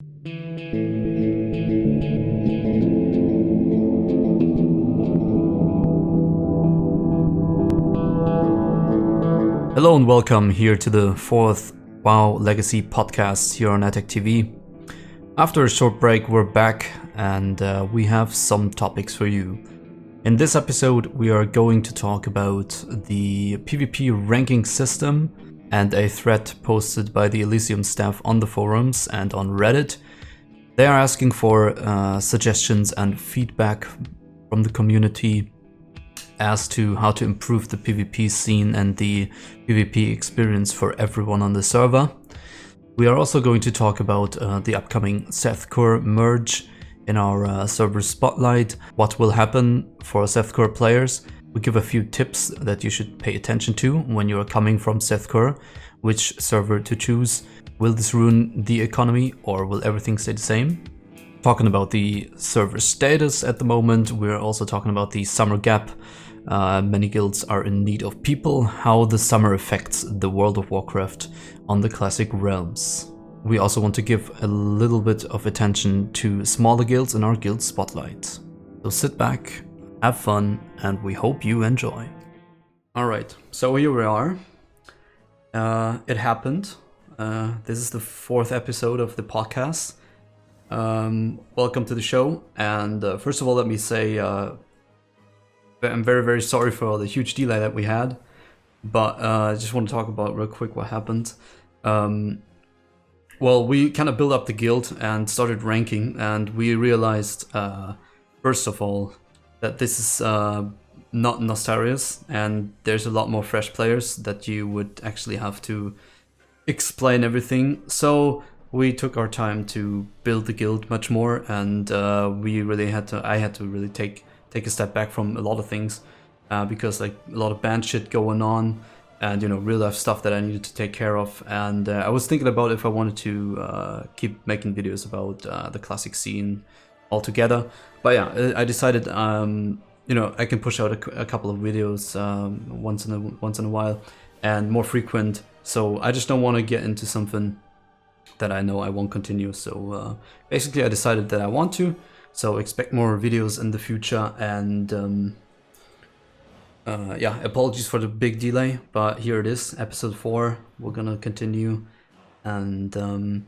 Hello and welcome here to the fourth WoW Legacy podcast here on Etecc TV. After a short break, we're back and we have some topics for you. In this episode, we are going to talk about the PvP ranking system and a thread posted by the Elysium staff on the forums and on Reddit. They are asking for suggestions and feedback from the community as to how to improve the PvP scene and the PvP experience for everyone on the server. We are also going to talk about the upcoming Zeth'kur merge in our server spotlight, what will happen for Zeth'kur players. We give a few tips that you should pay attention to when you are coming from Zeth'kur, which server to choose. Will this ruin the economy or will everything stay the same? Talking about the server status at the moment, we're also talking about the summer gap. Many guilds are in need of people, how the summer affects the World of Warcraft on the classic realms. We also want to give a little bit of attention to smaller guilds in our guild spotlight. So sit back, have fun, and we hope you enjoy. Alright, so here we are. It happened. This is the fourth episode of the podcast. Welcome to the show, and first of all, let me say I'm very sorry for the huge delay that we had, but I just want to talk about real quick what happened. Well, we kind of built up the guild and started ranking, and we realized, first of all, that this is not Nostarius, and there's a lot more fresh players that you would actually have to explain everything. So we took our time to build the guild much more, and I had to really take a step back from a lot of things because like a lot of band shit going on and real life stuff that I needed to take care of, and I was thinking about if I wanted to keep making videos about the classic scene altogether. But yeah, I decided I can push out a couple of videos once in a while and more frequent, so I just don't want to get into something that I know I won't continue. So basically I decided that I want to, so expect more videos in the future, and yeah, apologies for the big delay, but here it is, episode 4. We're gonna continue, and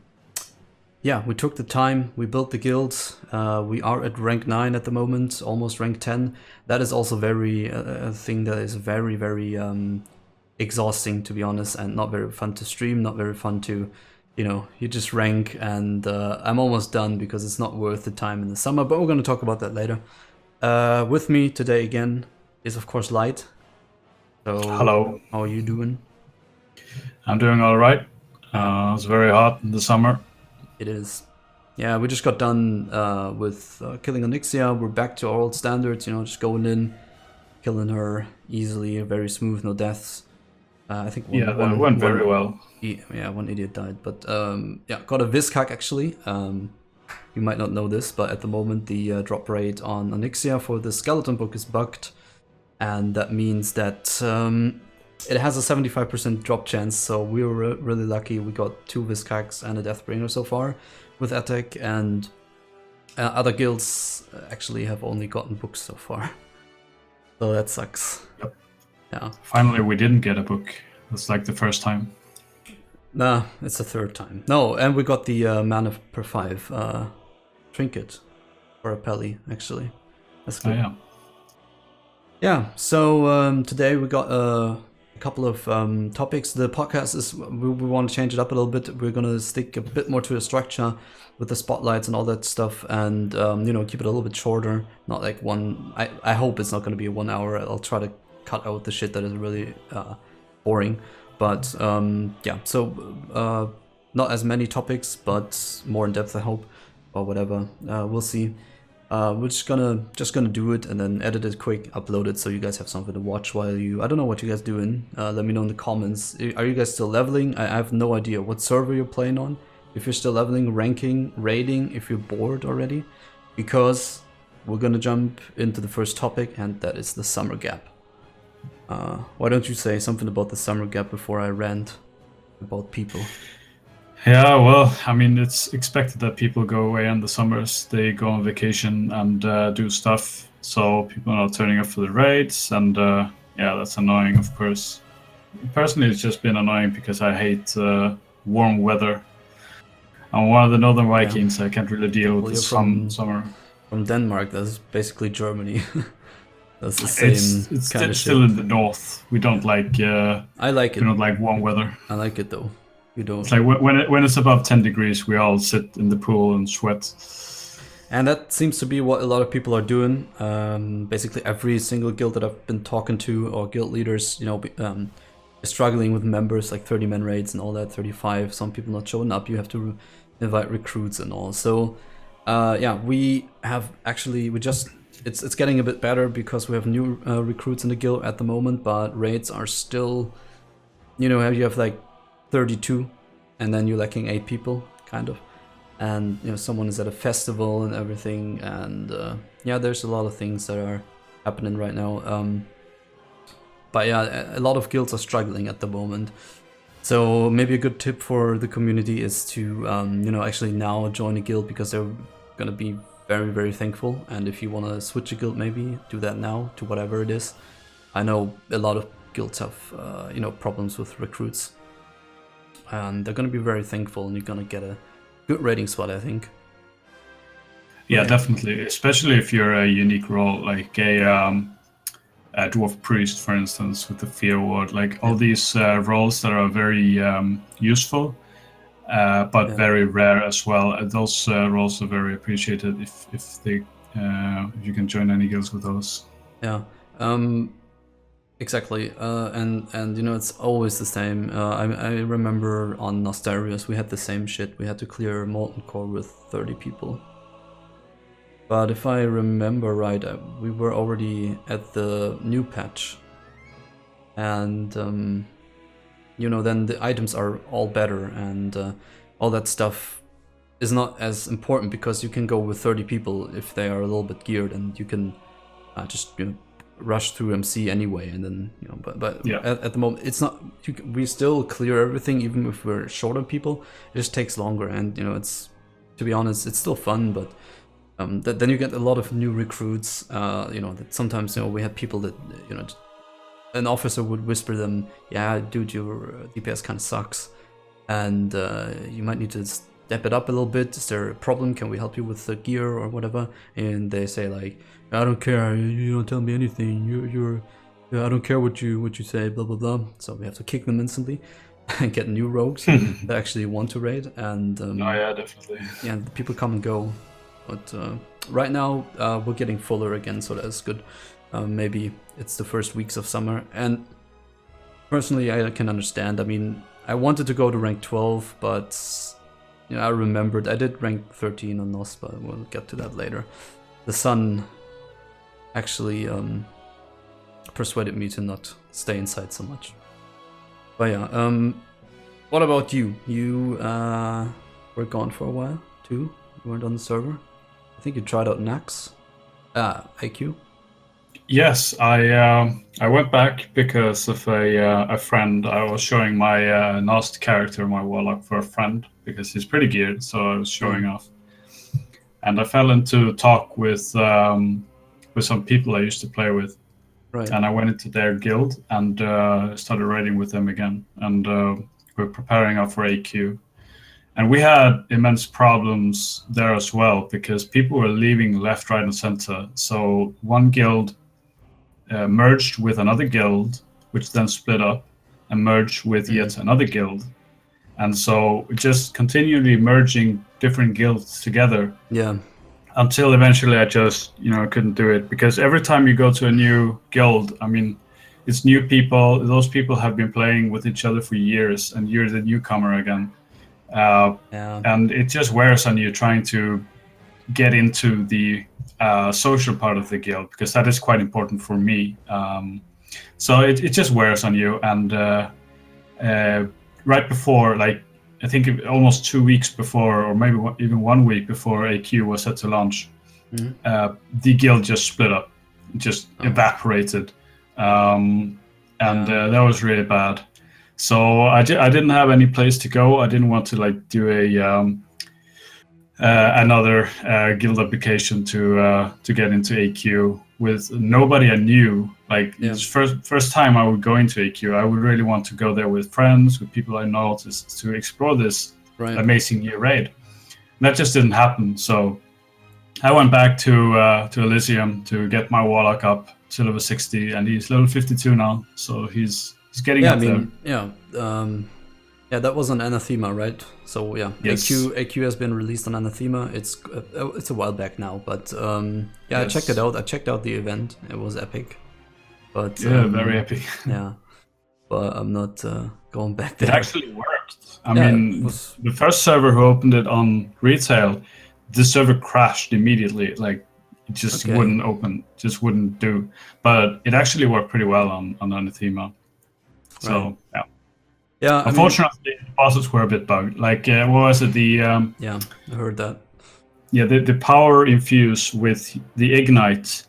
yeah, we took the time, we built the guilds. We are at rank 9 at the moment, almost rank 10. That is also a thing that is very exhausting, to be honest, and not very fun to stream, not very fun to, you just rank, and I'm almost done because it's not worth the time in the summer, but we're going to talk about that later. With me today again is of course Light. So hello. How are you doing? I'm doing all right. It's very hot in the summer. It is. Yeah, we just got done with killing Onyxia. We're back to our old standards, just going in, killing her easily, very smooth, no deaths. I think that went very well. Yeah, one idiot died, but yeah, got a Viscac actually. You might not know this, but at the moment the drop rate on Onyxia for the skeleton book is bugged, and that means that it has a 75% drop chance. So we were really lucky. We got 2 Viscacs and a Deathbringer so far with Etecc, and other guilds actually have only gotten books so far. So that sucks. Yep. Yeah. Finally, we didn't get a book. It's like the first time. Nah, it's the third time. No, and we got the mana per 5 trinket for a Pelly, actually. That's good. Oh, yeah. Yeah, so today we got a couple of topics. The podcast is, we want to change it up a little bit. We're going to stick a bit more to a structure with the spotlights and all that stuff, and keep it a little bit shorter. Not like I hope it's not going to be 1 hour. I'll try to cut out the shit that is really boring. But yeah, so not as many topics, but more in depth, I hope, or whatever. We'll see. We're just gonna do it and then edit it quick, upload it, so you guys have something to watch while I don't know what you guys doing. Let me know in the comments. Are you guys still leveling? I have no idea what server you're playing on. If you're still leveling, ranking, raiding, if you're bored already, because we're gonna jump into the first topic, and that is the summer gap. Why don't you say something about the summer gap before I rant about people? Yeah, well, I mean, it's expected that people go away in the summers. They go on vacation and do stuff, so people are not turning up for the raids, and yeah, that's annoying, of course. Personally, it's just been annoying because I hate warm weather. I'm one of the Northern Vikings. I can't really deal with Well, the you're from summer. Denmark. That's basically Germany. That's the same It's kind of still shit. in the north. We don't like I like we it. don't like warm weather. I like it though. You don't. It's like when it's above 10 degrees, we all sit in the pool and sweat. And that seems to be what a lot of people are doing. Basically, every single guild that I've been talking to, or guild leaders, is struggling with members, like 30-man raids and all that, 35. Some people not showing up. You have to invite recruits and all. So, yeah, we have actually it's getting a bit better because we have new recruits in the guild at the moment. But raids are still, you have like 32, and then you're lacking 8 people, kind of. And someone is at a festival and everything, and yeah, there's a lot of things that are happening right now. But yeah, a lot of guilds are struggling at the moment. So maybe a good tip for the community is to actually now join a guild, because they're gonna be very, very thankful. And if you want to switch a guild, maybe do that now to whatever it is. I know a lot of guilds have problems with recruits, and they're gonna be very thankful, and you're gonna get a good rating spot, I think. Yeah, definitely. Especially if you're a unique role, like a dwarf priest, for instance, with the fear ward. Like all these roles that are very useful, but very rare as well. Those roles are very appreciated if you can join any guilds with those. Yeah. Exactly, and it's always the same. I remember on Nostarius we had the same shit. We had to clear Molten Core with 30 people. But if I remember right, we were already at the new patch, and then the items are all better, and all that stuff is not as important, because you can go with 30 people if they are a little bit geared, and you can just rush through MC anyway, and then but yeah. at the moment it's not, we still clear everything even if we're short on people. It just takes longer, and it's, to be honest, it's still fun, but then you get a lot of new recruits. That sometimes we had people that an officer would whisper them, yeah dude, your DPS kind of sucks, and you might need to step it up a little bit. Is there a problem? Can we help you with the gear or whatever? And they say like, I don't care. You don't tell me anything. I don't care what you say. Blah blah blah. So we have to kick them instantly and get new rogues that actually want to raid. And oh yeah, definitely. Yeah, the people come and go. But right now we're getting fuller again, so that's good. Maybe it's the first weeks of summer, and personally I can understand. I mean, I wanted to go to rank 12, but I remembered I did rank 13 on NOS, but we'll get to that later. The sun actually persuaded me to not stay inside so much. But yeah, what about you? You were gone for a while too? You weren't on the server? I think you tried out Nax. IQ? Yes, I went back because of a friend. I was showing my Nost character, my warlock, for a friend because he's pretty geared, so I was showing off. And I fell into talk with some people I used to play with. Right. And I went into their guild and started raiding with them again. And we're preparing up for AQ. And we had immense problems there as well, because people were leaving left, right, and center. So one guild merged with another guild, which then split up and merged with yet another guild. And so just continually merging different guilds together. Yeah. Until eventually I just, couldn't do it, because every time you go to a new guild, I mean, it's new people. Those people have been playing with each other for years, and you're the newcomer again. And it just wears on you trying to get into the social part of the guild, because that is quite important for me. So it just wears on you. And right before, like, I think almost 2 weeks before, or maybe even 1 week before AQ was set to launch, the guild just split up, just evaporated. That was really bad. So I didn't have any place to go. I didn't want to like do another guild application to get into AQ with nobody I knew. Like it's first time I would go into AQ, I would really want to go there with friends, with people I know, to explore this amazing new raid. And that just didn't happen. So I went back to Elysium to get my warlock up to level 60, and he's level 52 now. So he's getting up there. Yeah, that was on Anathema, right? So yeah, yes. AQ has been released on Anathema. It's a while back now, but yes. I checked it out. I checked out the event. It was epic. But very epic. Yeah, but I'm not going back there. It actually worked. I mean, the first server who opened it on retail, the server crashed immediately. Like it just wouldn't open, just wouldn't do. But it actually worked pretty well on Anathema. So yeah. Yeah. Unfortunately, the bosses were a bit bugged. Like what was it? Yeah, I heard that. Yeah, the power infuse with the ignite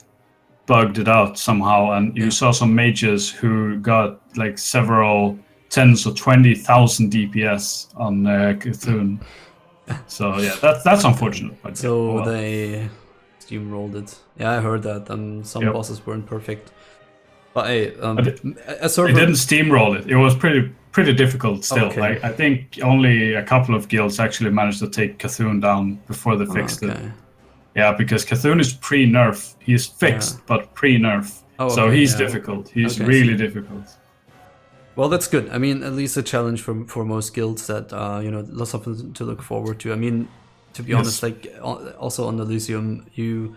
bugged it out somehow, and you saw some mages who got like several tens or 20,000 DPS on Cthulhu. So yeah, that's unfortunate. But so they steamrolled it. Yeah, I heard that. Some bosses weren't perfect. But hey, a server... They didn't steamroll it. It was pretty difficult still. Okay. Like I think only a couple of guilds actually managed to take Cthulhu down before they fixed it. Yeah, because Cthulhu is pre-nerf. He's fixed, but pre-nerf. So he's difficult. He's really difficult. Well, that's good. I mean, at least a challenge for most guilds that lots something to look forward to. I mean, to be honest, like also on Elysium, you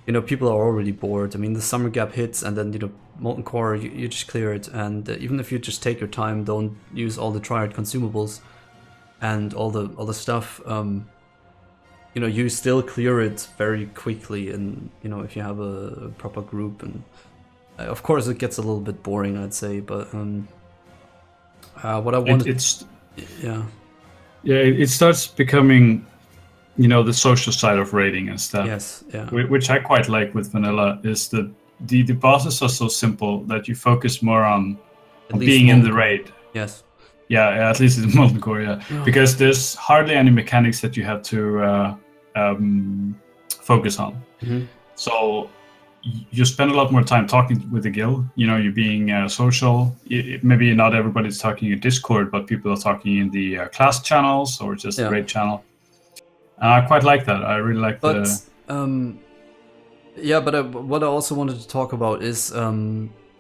know, people are already bored. I mean, the summer gap hits, and then Molten Core, you just clear it. And even if you just take your time, don't use all the Triad consumables and all the stuff. You still clear it very quickly, and if you have a proper group. And of course, it gets a little bit boring, I'd say. But what I wanted, it starts becoming, the social side of raiding and stuff. Yes, yeah. Which I quite like with vanilla is that the bosses are so simple that you focus more on being in the raid. Yes. Yeah, at least it's Molten Core, because there's hardly any mechanics that you have to focus on. Mm-hmm. So you spend a lot more time talking with the guild. You're being social. Maybe not everybody's talking in Discord, but people are talking in the class channels or just the raid channel. I quite like that. I really like what I also wanted to talk about is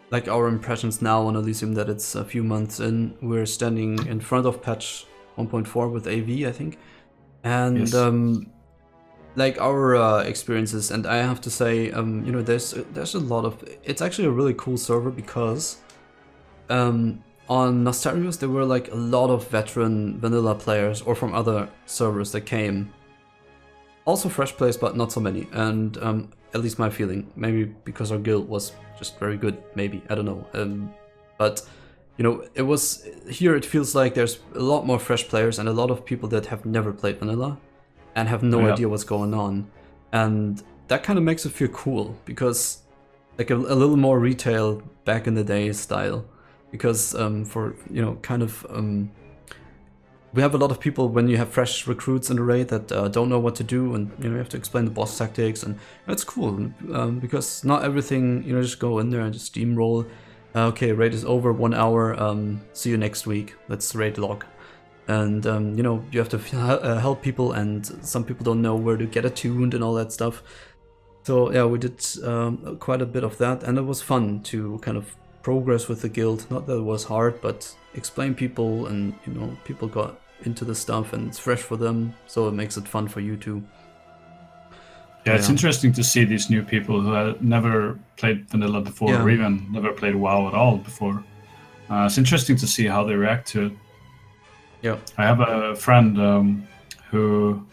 like our impressions now on Elysium, that it's a few months in. We're standing in front of patch 1.4 with AV, I think. And like our experiences, and I have to say, there's a lot of... It's actually a really cool server because on Nostarius there were like a lot of veteran vanilla players or from other servers that came. Also fresh players, but not so many. And at least my feeling, maybe because our guild was just very good, maybe, I don't know. But it was here. It feels like there's a lot more fresh players and a lot of people that have never played vanilla and have no idea what's going on, and that kind of makes it feel cool because like a little more retail back in the day style. Because we have a lot of people when you have fresh recruits in the raid that don't know what to do, and you have to explain the boss tactics, and it's cool because not everything just go in there and just steamroll. Okay, raid is over, 1 hour. See you next week. Let's raid log, and you have to help people, and some people don't know where to get attuned and all that stuff. So yeah, we did quite a bit of that, and it was fun to kind of progress with the guild. Not that it was hard, but explain people, and people got into the stuff and it's fresh for them, so it makes it fun for you too. Yeah, it's interesting to see these new people who have never played vanilla before, or even never played WoW at all before. It's interesting to see how they react to it. Yeah, I have a friend who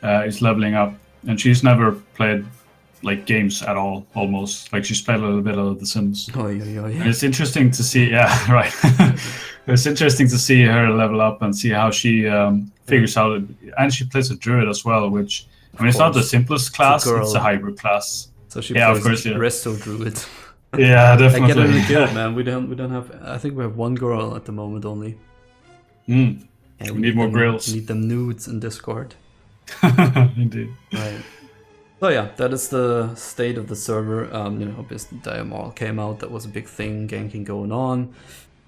is leveling up, and she's never played like games at all, almost. Like she's played a little bit of The Sims. And it's interesting to see, right. It's interesting to see her level up and see how she figures out it. And she plays a druid as well, which, I mean, it's not the simplest class, it's a hybrid class. So she plays Resto Druid. Yeah, Like, get definitely. in the guild, man. We don't have. I think we have one girl at the moment only. Mm. Yeah, We need more grills. We need them nudes in Discord. Indeed. Right. So yeah, that is the state of the server. Obviously Diamorph came out. That was a big thing, ganking going on.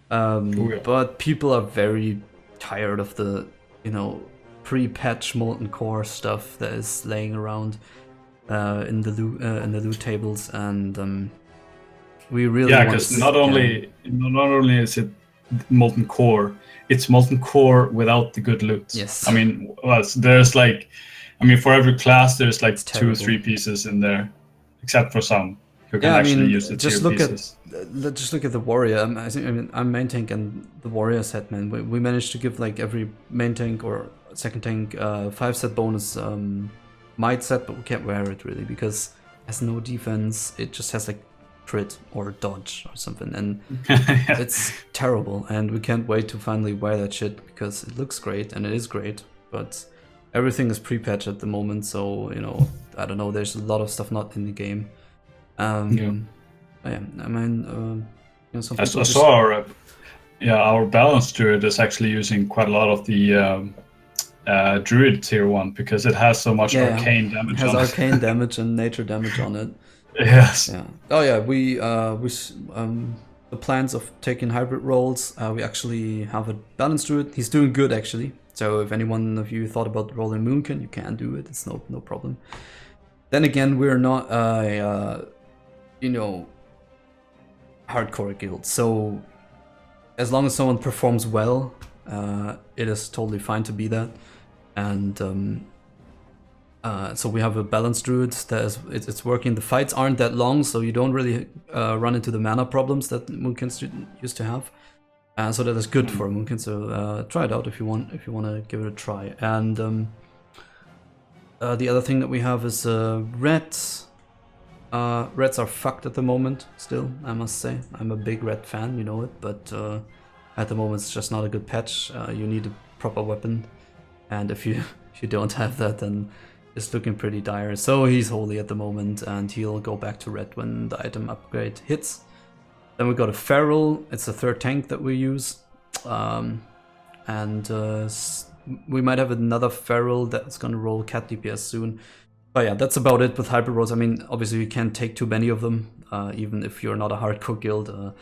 But people are very tired of the, pre-patch molten core stuff that is laying around in the loot tables, and we really because not only is it molten core, it's molten core without the good loot. Yes. I mean, there's like, for every class there's like 2 or 3 pieces in there, except for some who can actually use the just tier look pieces. Just look at the warrior. I'm main tank, and the warrior set, man. We managed to give like every main tank or second tank 5 set bonus might set, but we can't wear it really because it has no defense. It just has like crit or dodge or something, and it's terrible. And we can't wait to finally wear that shit because it looks great and it is great, but everything is pre-patched at the moment, so I don't know. There's a lot of stuff not in the game. I saw our balance druid is actually using quite a lot of the druid tier 1 because it has so much arcane damage. It has arcane damage and nature damage on it. Yes. Yeah. Oh yeah. We the plans of taking hybrid roles. We actually have a balance druid. He's doing good actually. So if anyone of you thought about rolling Moonkin, you can do it. It's no problem. Then again, we're not hardcore guild. So as long as someone performs well, it is totally fine to be that. And so we have a balanced druid that it's working. The fights aren't that long, so you don't really run into the mana problems that Moonkins used to have. So that is good for Moonkin. So try it out if you want to give it a try. And the other thing that we have is reds. Reds are fucked at the moment. Still, I must say, I'm a big red fan. You know it, but at the moment it's just not a good patch. You need a proper weapon, and if you don't have that, then it's looking pretty dire. So he's holy at the moment, and he'll go back to red when the item upgrade hits. Then we got a feral. It's a third tank that we use, and we might have another feral that's gonna roll cat DPS soon. But yeah, that's about it with hybrid roles. I mean, obviously you can't take too many of them, even if you're not a hardcore guild.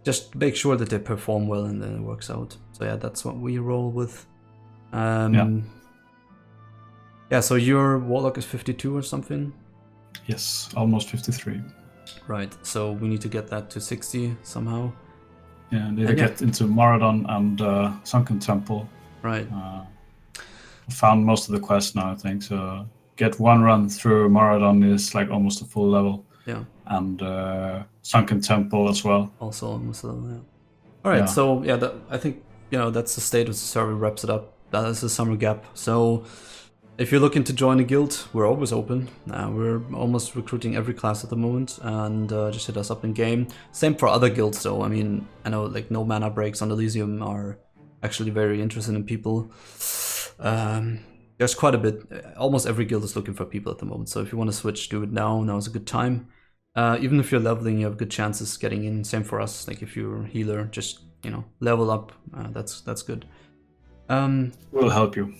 Just make sure that they perform well and then it works out. So yeah, that's what we roll with. Yeah, so your Warlock is 52 or something? Yes, almost 53. Right, so we need to get that to 60 somehow. Yeah, need to get into Maradon and Sunken Temple. Right. Found most of the quests now, I think. So get one run through Maradon is like almost a full level. Yeah. And Sunken Temple as well. Also almost a level, yeah. Alright, so yeah, I think, that's the state of the server, wraps it up. That is the summer gap. So if you're looking to join a guild, we're always open. We're almost recruiting every class at the moment, and just hit us up in game. Same for other guilds though. I mean, I know like no mana breaks on Elysium are actually very interested in people. There's quite a bit. Almost every guild is looking for people at the moment. So if you want to switch, do it now. Now is a good time. Even if you're leveling, you have good chances getting in. Same for us. Like if you're a healer, just level up. That's good. We'll help you.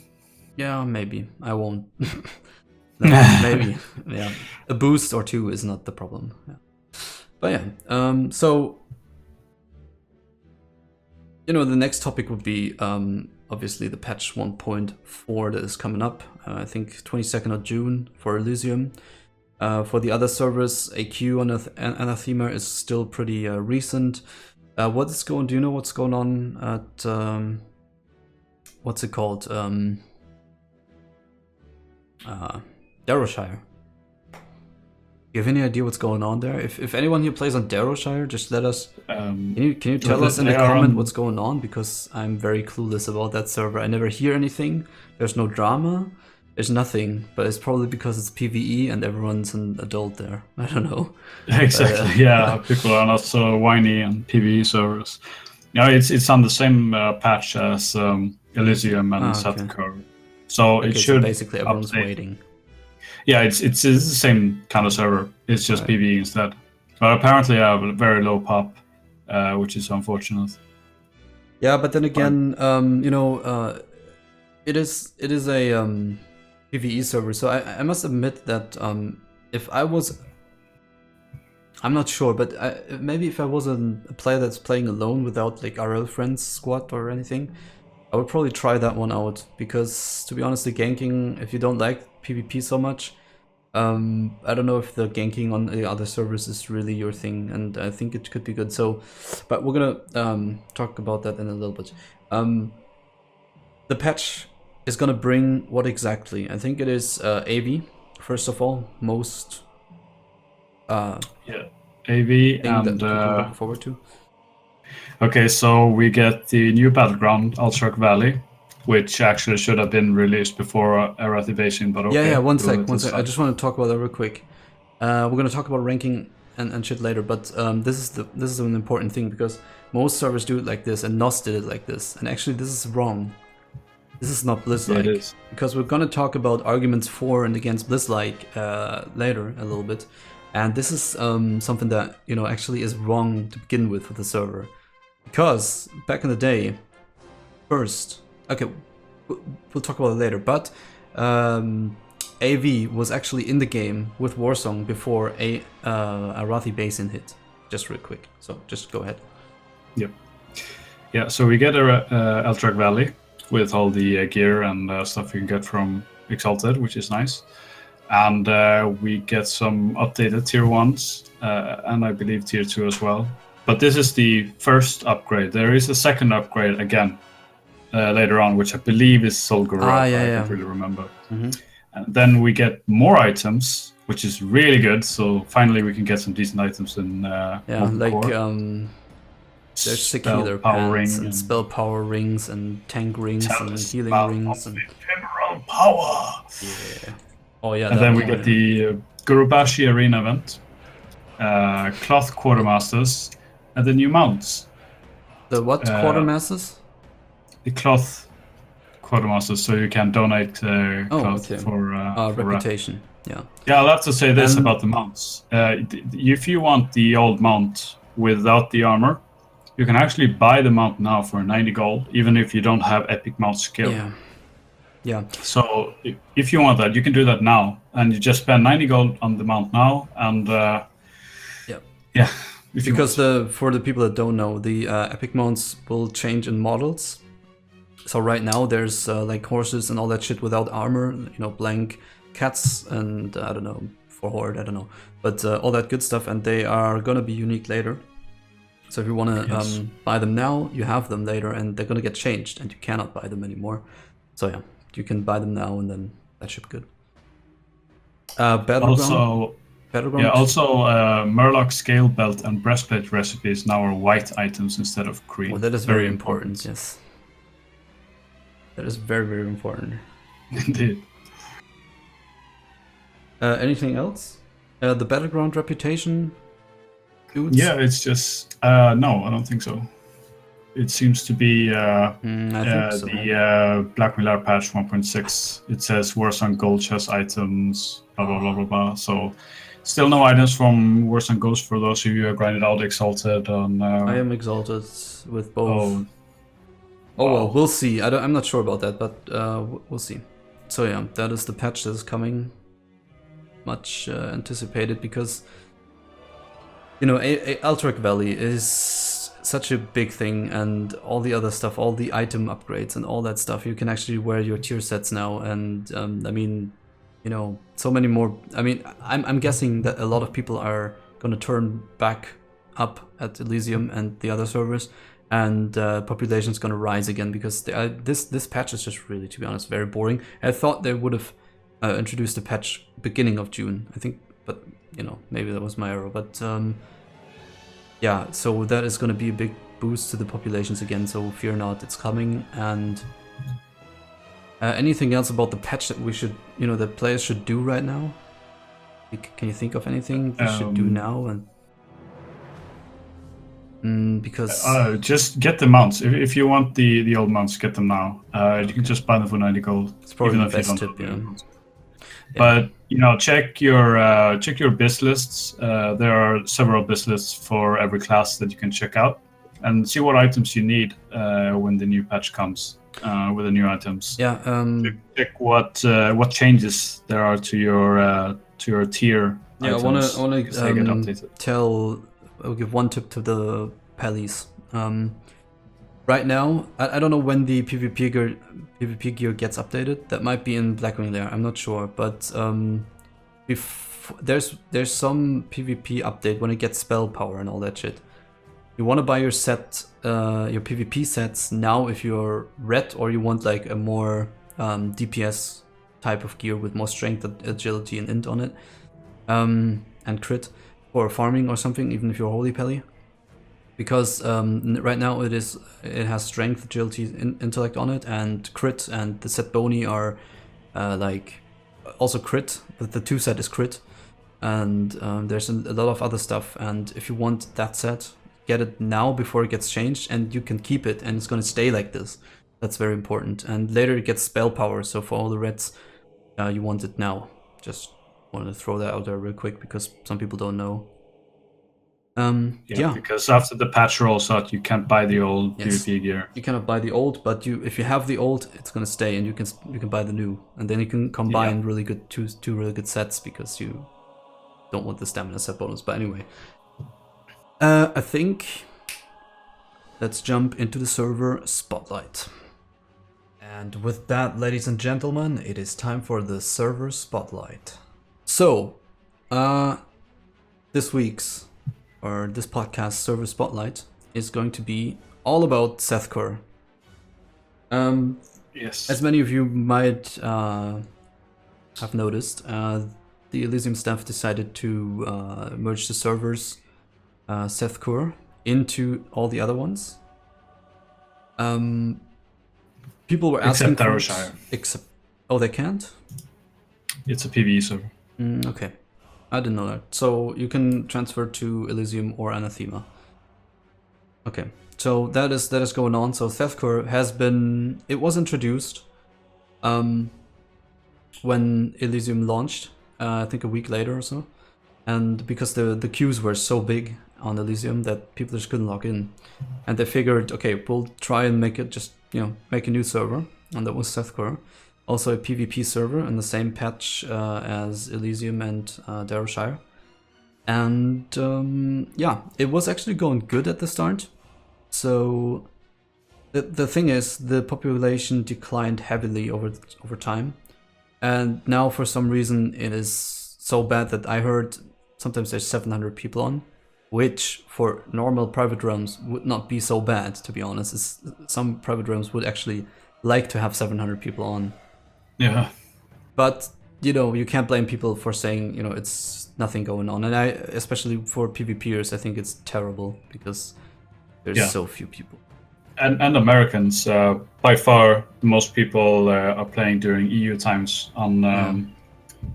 Yeah, maybe. I won't. No, maybe. Yeah. A boost or 2 is not the problem. Yeah. But yeah, so the next topic would be obviously the patch 1.4 that is coming up. I think 22nd of June for Elysium. For the other servers, AQ and Anathema is still pretty recent. Do you know what's going on at what's it called? Darrowshire. You have any idea what's going on there? If anyone here plays on Darrowshire, just let us. Can you tell us in the comment what's going on? Because I'm very clueless about that server. I never hear anything. There's no drama. There's nothing. But it's probably because it's PvE and everyone's an adult there. I don't know. Exactly. Yeah, people are not so whiny on PvE servers. It's on the same patch as Elysium and Zeth'kur. So it should basically everyone's waiting. Yeah, it's the same kind of server. It's just PvE instead. But apparently I have a very low pop, which is unfortunate. Yeah, but then again, it is a PvE server, so I must admit that if I was, I'm not sure, but maybe if I was a player that's playing alone without like RL friends squad or anything, I would probably try that one out, because to be honest, the ganking, if you don't like PvP so much, I don't know if the ganking on the other servers is really your thing, and I think it could be good. So, but we're gonna talk about that in a little bit. The patch is gonna bring what exactly? I think it is AV, first of all, most yeah, AV thing and that people are looking forward to. Okay, so we get the new battleground, Alterac Valley, which actually should have been released before Arathi Basin, but okay. Yeah, one sec. I just want to talk about that real quick. We're gonna talk about ranking and shit later, but this is an important thing, because most servers do it like this, and NOS did it like this, and actually this is wrong. This is not Bliss-like, because we're gonna talk about arguments for and against Bliss-like later a little bit, and this is something that actually is wrong to begin with the server, because back in the day, first, okay, we'll talk about it later, but AV was actually in the game with Warsong before Arathi Basin hit. Just real quick, so just go ahead. Yep. Yeah, so we get Alterac Valley with all the gear and stuff you can get from Exalted, which is nice. And we get some updated tier 1s, and I believe tier 2 as well. But this is the first upgrade. There is a second upgrade again later on, which I believe is Solgorod. I don't really remember. Mm-hmm. And then we get more items, which is really good. So finally we can get some decent items in there's sick healer pants and spell power rings and tank rings and healing rings and ephemeral power. Yeah. Oh yeah. And then we get the Gurubashi Arena event, cloth quartermasters, and the new mounts. The what quartermasters? The cloth quartermasters, so you can donate cloth for reputation. Yeah. Yeah, I'll have to say this about the mounts. If you want the old mount without the armor, you can actually buy the mount now for 90 gold, even if you don't have epic mount skill. Yeah. So if you want that, you can do that now, and you just spend 90 gold on the mount now, and yeah. Because for the people that don't know, the epic mounts will change in models. So right now there's like horses and all that shit without armor, blank cats and I don't know, for horde, I don't know, but all that good stuff, and they are gonna be unique later. So if you want to buy them now, you have them later, and they're gonna get changed, and you cannot buy them anymore. So yeah, you can buy them now, and then that should be good. Battleground. Yeah, also Murloc scale belt and breastplate recipes now are white items instead of cream. Well, that is very important. Yes, that is very, very important. Indeed. Anything else? The battleground reputation. Dudes? Yeah, it's just no, I don't think so. It seems to be the Black Mirror patch 1.6. It says Warsong Gold chest items, blah blah blah blah blah. So still no items from Warsong Ghost for those of you who have grinded out Exalted. I am Exalted with both. Well, we'll see. I'm not sure about that, but we'll see. So yeah, that is the patch that is coming. Much anticipated, because Alterac Valley is such a big thing, and all the other stuff, all the item upgrades and all that stuff, you can actually wear your tier sets now, and so many more. I'm guessing that a lot of people are gonna turn back up at Elysium and the other servers, and population is gonna rise again, because this patch is just really, to be honest, very boring. I thought they would have introduced a patch beginning of June, I think, but maybe that was my error. But yeah, so that is going to be a big boost to the populations again, so fear not, it's coming. And anything else about the patch that we should, that players should do right now? Can you think of anything they should do now? And because just get the mounts. If you want the old mounts, get them now. You can just buy them for 90 gold. It's probably the best tip, yeah. But check your biz lists. There are several biz lists for every class that you can check out, and see what items you need when the new patch comes with the new items. Yeah. Check what changes there are to your tier. Yeah, items, I wanna because they get updated. I'll give one tip to the Pellies. Right now, I don't know when the PvP gear gets updated. That might be in Blackwing Lair. I'm not sure, but there's some PvP update when it gets spell power and all that shit. You want to buy your set, your PvP sets now if you're red, or you want like a more DPS type of gear with more strength, agility, and int on it, and crit for farming or something. Even if you're holy Pelly. Because right now it has strength, agility, intellect on it, and crit, and the set boni are like also crit, but the 2 set is crit, and there's a lot of other stuff. And if you want that set, get it now before it gets changed, and you can keep it, and it's gonna stay like this. That's very important. And later it gets spell power, so for all the reds, you want it now. Just wanted to throw that out there real quick because some people don't know. Because after the patch rolls out, you can't buy the old PvP gear. You cannot buy the old, but if you have the old, it's gonna stay, and you can buy the new, and then you can combine really good two really good sets because you don't want the stamina set bonus. But anyway, I think let's jump into the server spotlight. And with that, ladies and gentlemen, it is time for the server spotlight. So, this podcast server spotlight is going to be all about Zeth'kur. Yes. As many of you might have noticed, the Elysium staff decided to merge the servers Zeth'kur into all the other ones. People were asking except Darrowshire. They can't? It's a PvE server. Okay. I didn't know that. So you can transfer to Elysium or Anathema. Okay, so that is going on. So Zeth'kur was introduced when Elysium launched, I think a week later or so. And because the queues were so big on Elysium that people just couldn't log in. And they figured, okay, we'll try and make a new server. And that was Zeth'kur. Also a PvP server in the same patch as Elysium and Darrowshire. And it was actually going good at the start. So the thing is, the population declined heavily over time. And now for some reason it is so bad that I heard sometimes there's 700 people on, which for normal private realms would not be so bad, to be honest. Some private realms would actually like to have 700 people on. Yeah. But, you can't blame people for saying, it's nothing going on. And especially for PvPers, I think it's terrible because there's so few people. And Americans, by far, most people are playing during EU times on,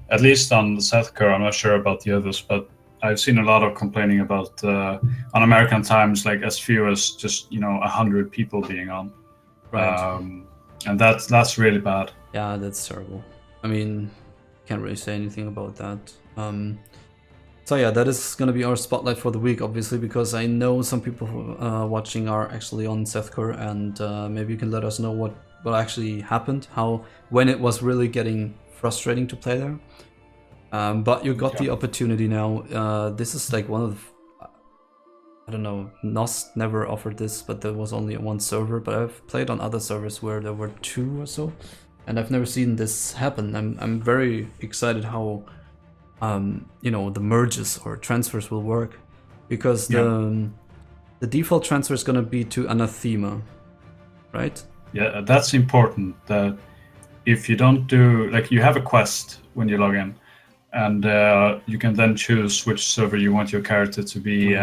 at least on the Zeth'kur. I'm not sure about the others, but I've seen a lot of complaining about on American times, like as few as just 100 people being on. Right. And that's really bad. Yeah, that's terrible. I mean, can't really say anything about that. So yeah, that is gonna be our spotlight for the week, obviously, because I know some people watching are actually on Zeth'kur, and maybe you can let us know what actually happened, when it was really getting frustrating to play there. But you got the opportunity now. This is like one of I don't know, Nost never offered this, but there was only one server, but I've played on other servers where there were 2 or so, and I've never seen this happen. I'm very excited how the merges or transfers will work, because the default transfer is gonna be to Anathema, right? Yeah, that's important. That if you don't do, like, you have a quest when you log in, and you can then choose which server you want your character to be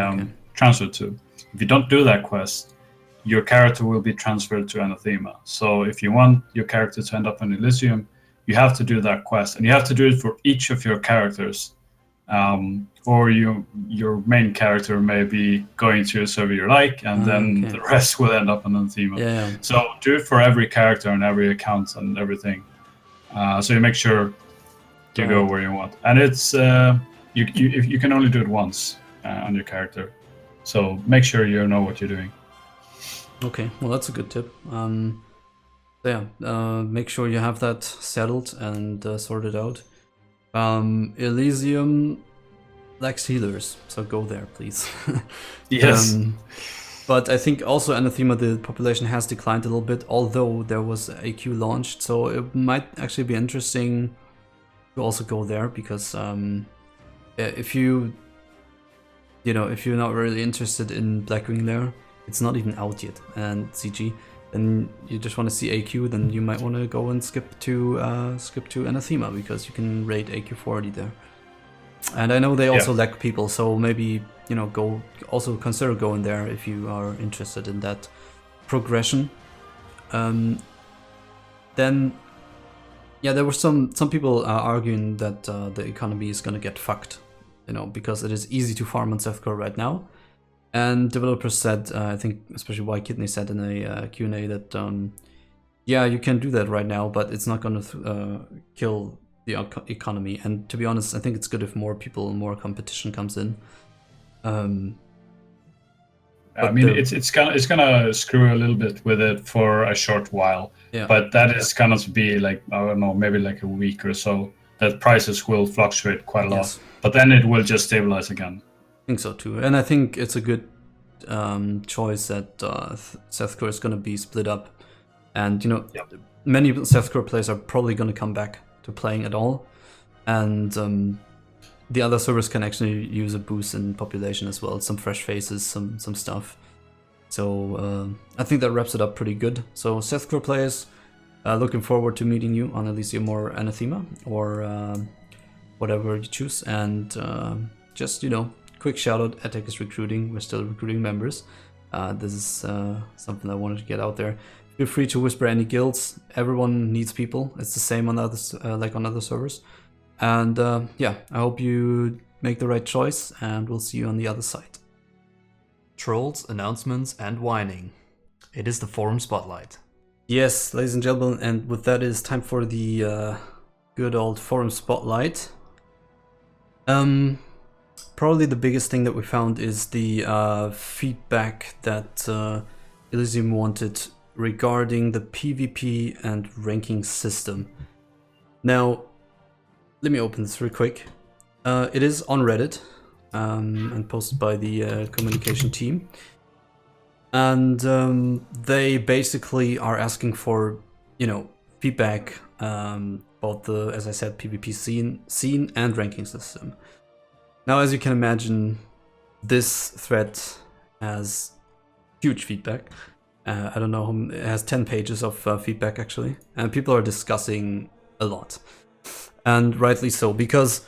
transferred to. If you don't do that quest, your character will be transferred to Anathema. So if you want your character to end up in Elysium, you have to do that quest, and you have to do it for each of your characters. Or your main character may be going to a server you like, and then the rest will end up on Anathema. Yeah. So do it for every character and every account and everything. So you make sure you go where you want. And it's you can only do it once on your character, so make sure you know what you're doing. Okay, well that's a good tip. Make sure you have that settled and sorted out. Elysium lacks healers, so go there, please. Yes. But I think also Anathema, the population has declined a little bit, although there was AQ launched, so it might actually be interesting to also go there, because if you're not really interested in Blackwing Lair, it's not even out yet, and CG, and you just want to see AQ, then you might want to go and skip to Anathema, because you can raid AQ 40 there. And I know they also lack people, so maybe consider going there if you are interested in that progression. Then there were some people arguing that the economy is gonna get fucked, because it is easy to farm on Zeth'kur right now. And developers said, I think especially Y Kidney said in a Q&A that you can do that right now, but it's not gonna kill the economy. And to be honest, I think it's good if more people and more competition comes in. It's gonna screw a little bit with it for a short while, but that is gonna be like, I don't know, maybe like a week or so. That prices will fluctuate quite a lot, but then it will just stabilize again. I think so too, and I think it's a good choice that Zeth'kur is gonna be split up, and many Zeth'kur players are probably gonna come back to playing at all, and the other servers can actually use a boost in population as well, some fresh faces, some stuff. So I think that wraps it up pretty good. So Zeth'kur players, looking forward to meeting you on Elysium or Anathema or whatever you choose. And just quick shout out, Etecc is recruiting. We're still recruiting members. This is something I wanted to get out there. Feel free to whisper any guilds. Everyone needs people. It's the same on others, like on other servers. And I hope you make the right choice, and we'll see you on the other side. Trolls, announcements, and whining. It is the forum spotlight. Yes, ladies and gentlemen, and with that, it is time for the good old forum spotlight. Probably the biggest thing that we found is the feedback that Elysium wanted regarding the PvP and ranking system. Now, let me open this real quick. It is on Reddit and posted by the communication team. And they basically are asking for, feedback about the, as I said, PvP scene and ranking system. Now, as you can imagine, this thread has huge feedback. I don't know, it has 10 pages of feedback actually, and people are discussing a lot. And rightly so, because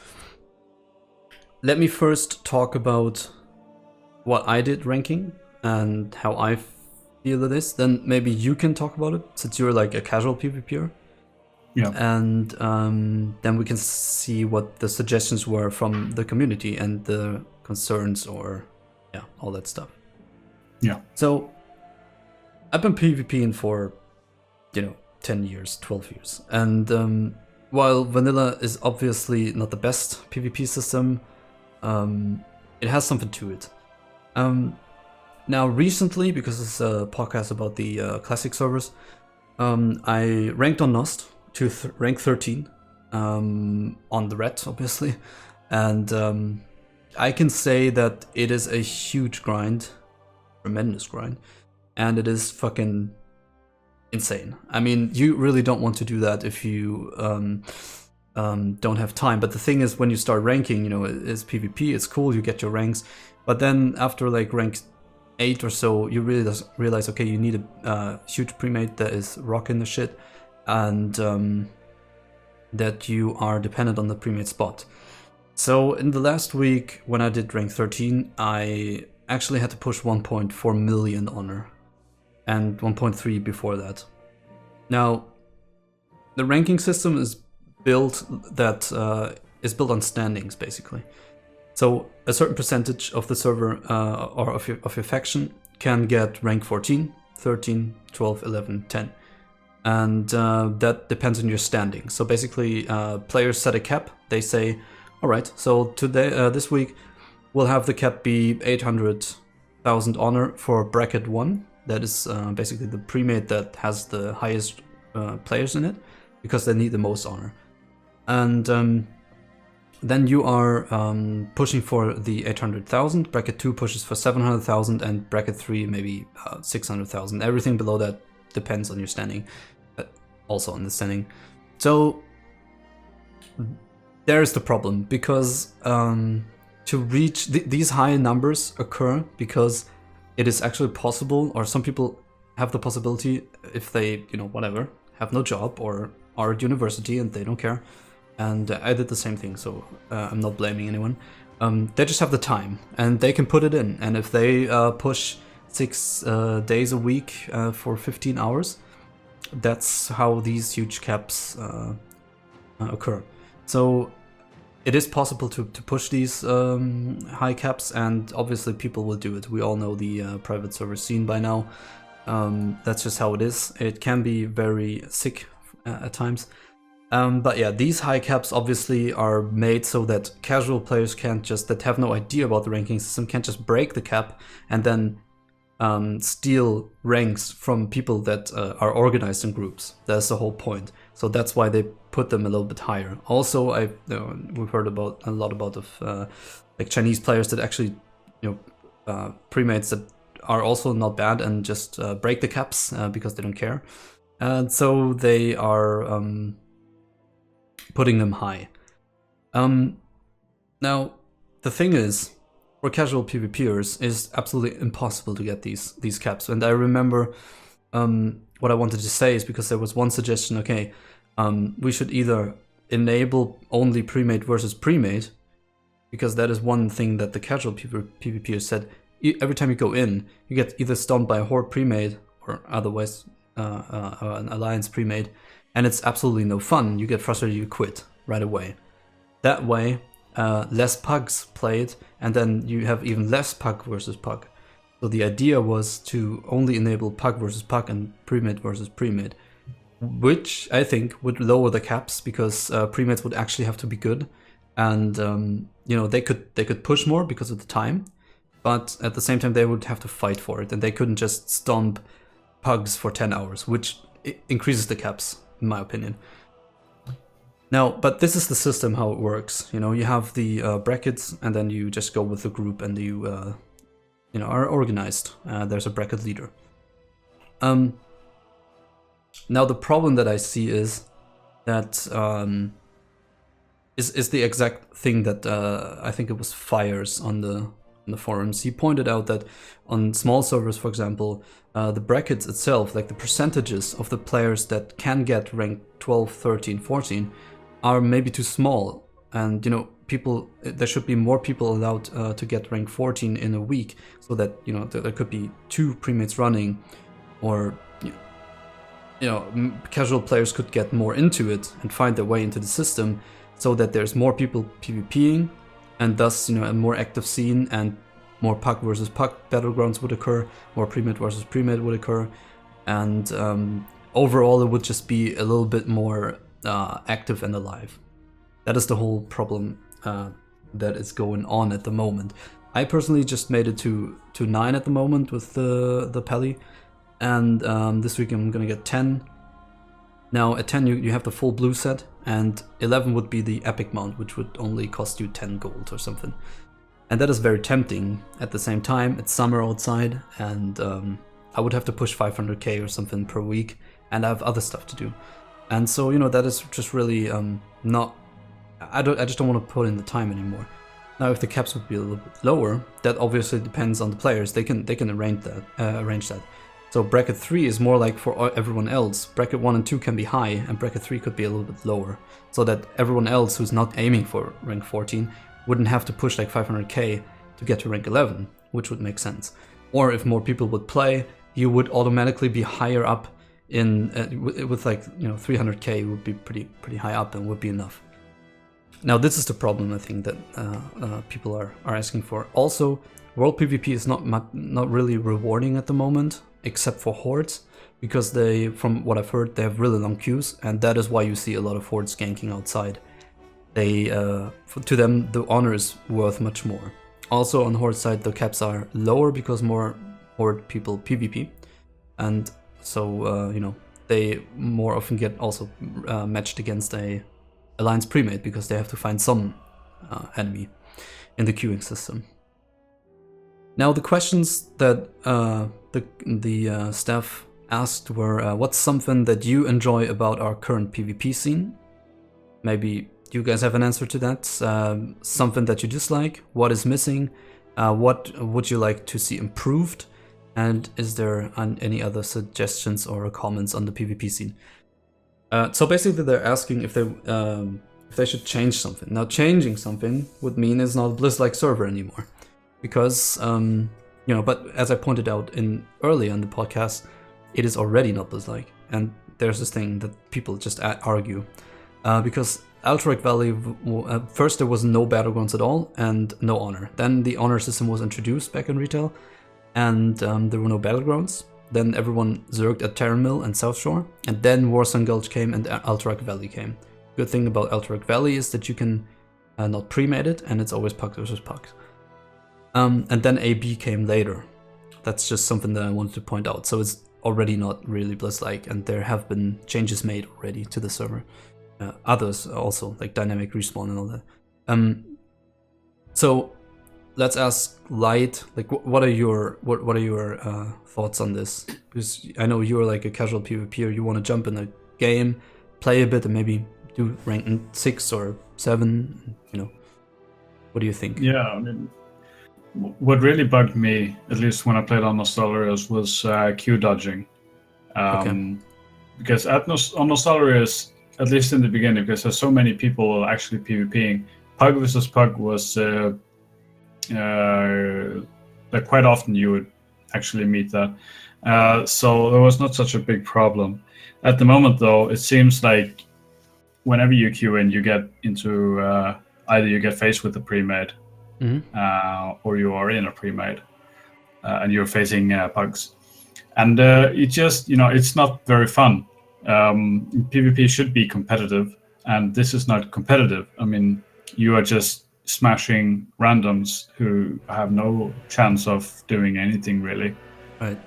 let me first talk about what I did ranking and how I feel it is. Then maybe you can talk about it, since you're like a casual PvPer. Yeah. And then we can see what the suggestions were from the community and the concerns or all that stuff. Yeah. So I've been PvPing for 10 years, 12 years, and while vanilla is obviously not the best PvP system, it has something to it. Now recently, because it's a podcast about the classic servers, I ranked on Nost to rank 13 on the red, obviously, and I can say that it is a huge grind, tremendous grind, and it is fucking insane. I mean, you really don't want to do that if you don't have time. But the thing is, when you start ranking, it's PvP, it's cool, you get your ranks, but then after like rank 8 or so, you really realize, okay, you need a huge premate that is rocking the shit, and that you are dependent on the premate spot. So in the last week, when I did rank 13, I actually had to push 1.4 million honor, and 1.3 before that. Now, the ranking system is built on standings, basically. So a certain percentage of the server or of your faction can get rank 14, 13, 12, 11, 10. and that depends on your standing. So basically, players set a cap. They say, all right, so today, this week, we'll have the cap be 800,000 honor for bracket 1. That is basically the pre-made that has the highest players in it, because they need the most honor. And then you are pushing for the 800,000, bracket 2 pushes for 700,000, and bracket 3 maybe 600,000. Everything below that depends on your standing, also on the standing. So there's the problem, because to reach these high numbers occur because it is actually possible, or some people have the possibility, if they, whatever, have no job or are at university and they don't care. And I did the same thing, so I'm not blaming anyone. They just have the time, and they can put it in. And if they push 6 days a week for 15 hours, that's how these huge caps occur. So it is possible to push these high caps, and obviously people will do it. We all know the private server scene by now. That's just how it is. It can be very sick at times. But yeah, these high caps obviously are made so that casual players that have no idea about the ranking system, can't just break the cap and then steal ranks from people that are organized in groups. That's the whole point. So that's why they put them a little bit higher. Also, we've heard about a lot about like Chinese players that actually, pre-mates that are also not bad and just break the caps because they don't care. And so they are putting them high. Now, the thing is, for casual PvPers, it's absolutely impossible to get these caps. And I remember what I wanted to say is, because there was one suggestion, okay, we should either enable only pre-made versus pre-made, because that is one thing that the casual PvPers said. Every time you go in, you get either stunned by a horde pre-made or otherwise an alliance pre-made, and it's absolutely no fun. You get frustrated, you quit right away. That way, less pugs played, and then you have even less pug versus pug. So the idea was to only enable pug versus pug and pre-made versus pre-made, which I think would lower the caps, because pre-mates would actually have to be good, and they could push more because of the time, but at the same time they would have to fight for it, and they couldn't just stomp pugs for 10 hours, which increases the caps, in my opinion. Now, but this is the system, how it works. You have the brackets, and then you just go with the group, and you are organized. There's a bracket leader. Now, the problem that I see is that is the exact thing that I think it was Fires on the forums. He pointed out that on small servers, for example, the brackets itself, like the percentages of the players that can get rank 12, 13, 14, are maybe too small. And there should be more people allowed to get rank 14 in a week, so that there could be 2 pre-mates running, or casual players could get more into it and find their way into the system, so that there's more people PvPing, and thus a more active scene, and more pug versus pug battlegrounds would occur, more pre-made versus pre-made would occur, and overall it would just be a little bit more active and alive. That is the whole problem that is going on at the moment. I personally just made it to 9 at the moment with the Pally, and this week I'm gonna get 10. Now at 10 you have the full blue set, and 11 would be the epic mount, which would only cost you 10 gold or something. And that is very tempting. At the same time, it's summer outside, and I would have to push 500k or something per week, and I have other stuff to do. And so that is just really not. I just don't want to put in the time anymore. Now, if the caps would be a little bit lower, that obviously depends on the players. They can arrange that. So bracket 3 is more like for everyone else. Bracket 1 and 2 can be high, and bracket 3 could be a little bit lower, so that everyone else who's not aiming for rank 14 wouldn't have to push like 500k to get to rank 11, which would make sense. Or if more people would play, you would automatically be higher up in with like 300k would be pretty high up, and would be enough. Now this is the problem, I think, that people are asking for. Also, World PvP is not really rewarding at the moment, except for hordes. because they, from what I've heard, they have really long queues, and that is why you see a lot of hordes ganking outside. They, to them, the honor is worth much more. Also on horde side, the caps are lower because more horde people PvP, and so they more often get also matched against a alliance premade because they have to find some enemy in the queuing system. Now the questions that the staff asked were, what's something that you enjoy about our current PvP scene? Maybe you guys have an answer to that. Something that you dislike, what is missing, what would you like to see improved, and is there any other suggestions or comments on the PvP scene? So basically they're asking if they should change something. Now changing something would mean it's not a Blizz-like server anymore. Because, but as I pointed out earlier in the podcast, it is already not Blizz-like. And there's this thing that people just argue. Because Alterac Valley, first there was no battlegrounds at all and no honor. Then the honor system was introduced back in retail and there were no battlegrounds. Then everyone zerged at Terran Mill and South Shore. And then Warsong Gulch came and Alterac Valley came. Good thing about Alterac Valley is that you can not pre-mate it and it's always puck versus puck. And then AB came later. That's just something that I wanted to point out. So it's already not really Blizz-like, and there have been changes made already to the server. Others also, like dynamic respawn and all that. So let's ask Light, like what are your thoughts on this? Because I know you're like a casual PvPer, you want to jump in a game, play a bit, and maybe do rank 6 or 7. What do you think? Yeah, I mean, what really bugged me, at least when I played on Nostalrius, was queue dodging. Because on Nostalrius, at least in the beginning, because there's so many people actually PvPing, Pug versus Pug was like quite often you would actually meet that. So there was not such a big problem. At the moment, though, it seems like whenever you queue in, you get into either you get faced with a pre-made, or you are in a pre-made, and you're facing pugs. And it just, it's not very fun. PvP should be competitive, and this is not competitive. I mean, you are just smashing randoms who have no chance of doing anything really. Right.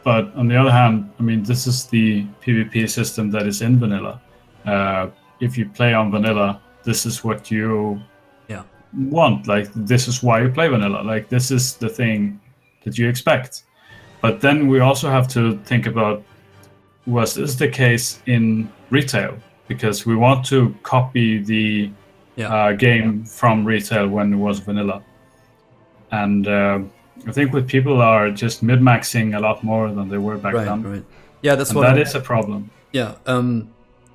But on the other hand, I mean, this is the PvP system that is in vanilla. If you play on vanilla, this is what you want. Like, this is why you play vanilla. Like, this is the thing that you expect. But then we also have to think about, was this the case in retail? Because we want to copy the game from retail when it was vanilla. And I think with people are just min-maxing a lot more than they were back then. Right. Yeah, that's what that is a problem. Yeah.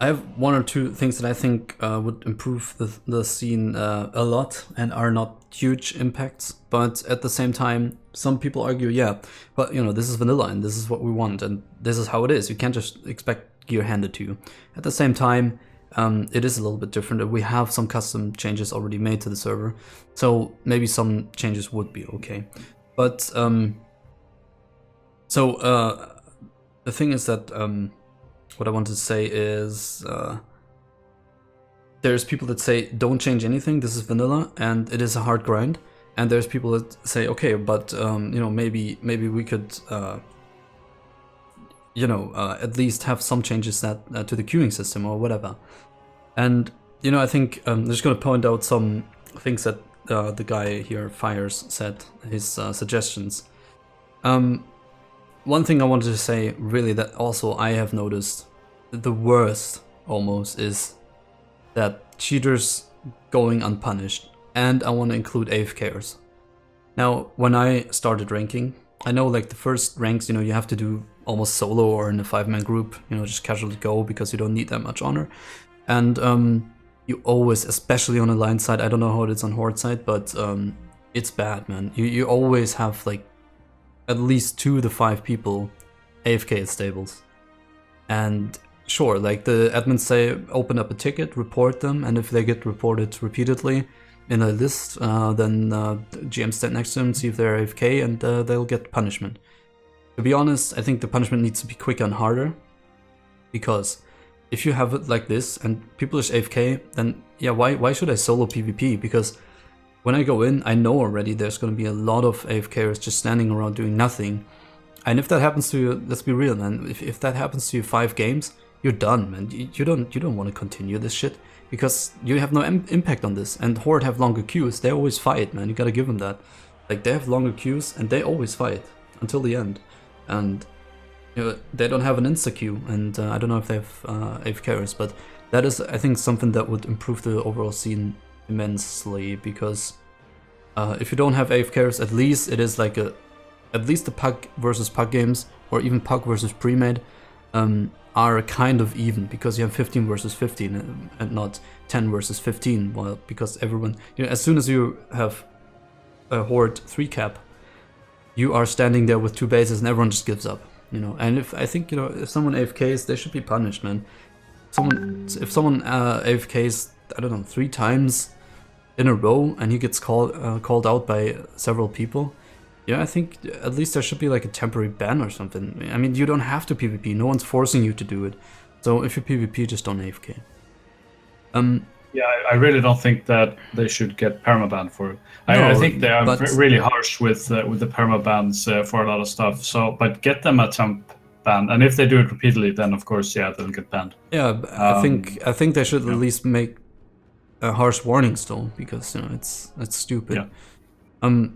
I have one or two things that I think would improve the scene a lot and are not huge impacts. But at the same time, some people argue, but this is vanilla and this is what we want and this is how it is. You can't just expect gear handed to you. At the same time, it is a little bit different. We have some custom changes already made to the server, so maybe some changes would be okay. But the thing is that what I want to say is there's people that say don't change anything, this is vanilla and it is a hard grind, and there's people that say okay, but maybe we could at least have some changes that to the queuing system or whatever. And I think I'm just going to point out some things that the guy here, Fires, said, his suggestions. One thing I wanted to say, really, that also I have noticed, the worst almost, is that cheaters going unpunished, and I want to include AFKers. Now, when I started ranking, I know like the first ranks, you have to do almost solo or in a 5-man group, just casually go because you don't need that much honor. And you always, especially on Alliance side, I don't know how it is on Horde side, but it's bad, man. You always have like at least 2 to 5 people AFK at stables. And sure, like the admins say, open up a ticket, report them, and if they get reported repeatedly in a list, then GM stand next to them, see if they're AFK, and they'll get punishment. to be honest, I think the punishment needs to be quicker and harder, because if you have it like this and people is AFK, then yeah, why should I solo PvP? Because when I go in, I know already there's going to be a lot of AFKers just standing around doing nothing. And if that happens to you, let's be real, man. If that happens to you 5 games, you're done, man. You don't want to continue this shit because you have no impact on this. And Horde have longer queues. They always fight, man. You gotta give them that. Like, they have longer queues and they always fight until the end. And you know, they don't have an insta queue, and I don't know if they have AFKers, but that is, I think, something that would improve the overall scene immensely, because if you don't have AFKers, at least it is like at least the puck versus puck games, or even puck versus pre-made, are kind of even, because you have 15 versus 15 and not 10 versus 15. Well, because everyone, you know, as soon as you have a Horde 3 cap, you are standing there with 2 bases and everyone just gives up, you know. And if I think, you know, if someone AFKs, they should be punished, man. If someone AFKs, I don't know, 3 times in a row and he gets called out by several people, yeah, I think at least there should be like a temporary ban or something. I mean, you don't have to PvP. No one's forcing you to do it. So if you PvP, just don't AFK. Yeah, I really don't think that they should get permaban for it. I think they are really harsh with the permabans for a lot of stuff. So, but get them a temp ban, and if they do it repeatedly, then of course, yeah, they'll get banned. Yeah, I think they should at least make a harsh warning still, because you know it's stupid. Yeah.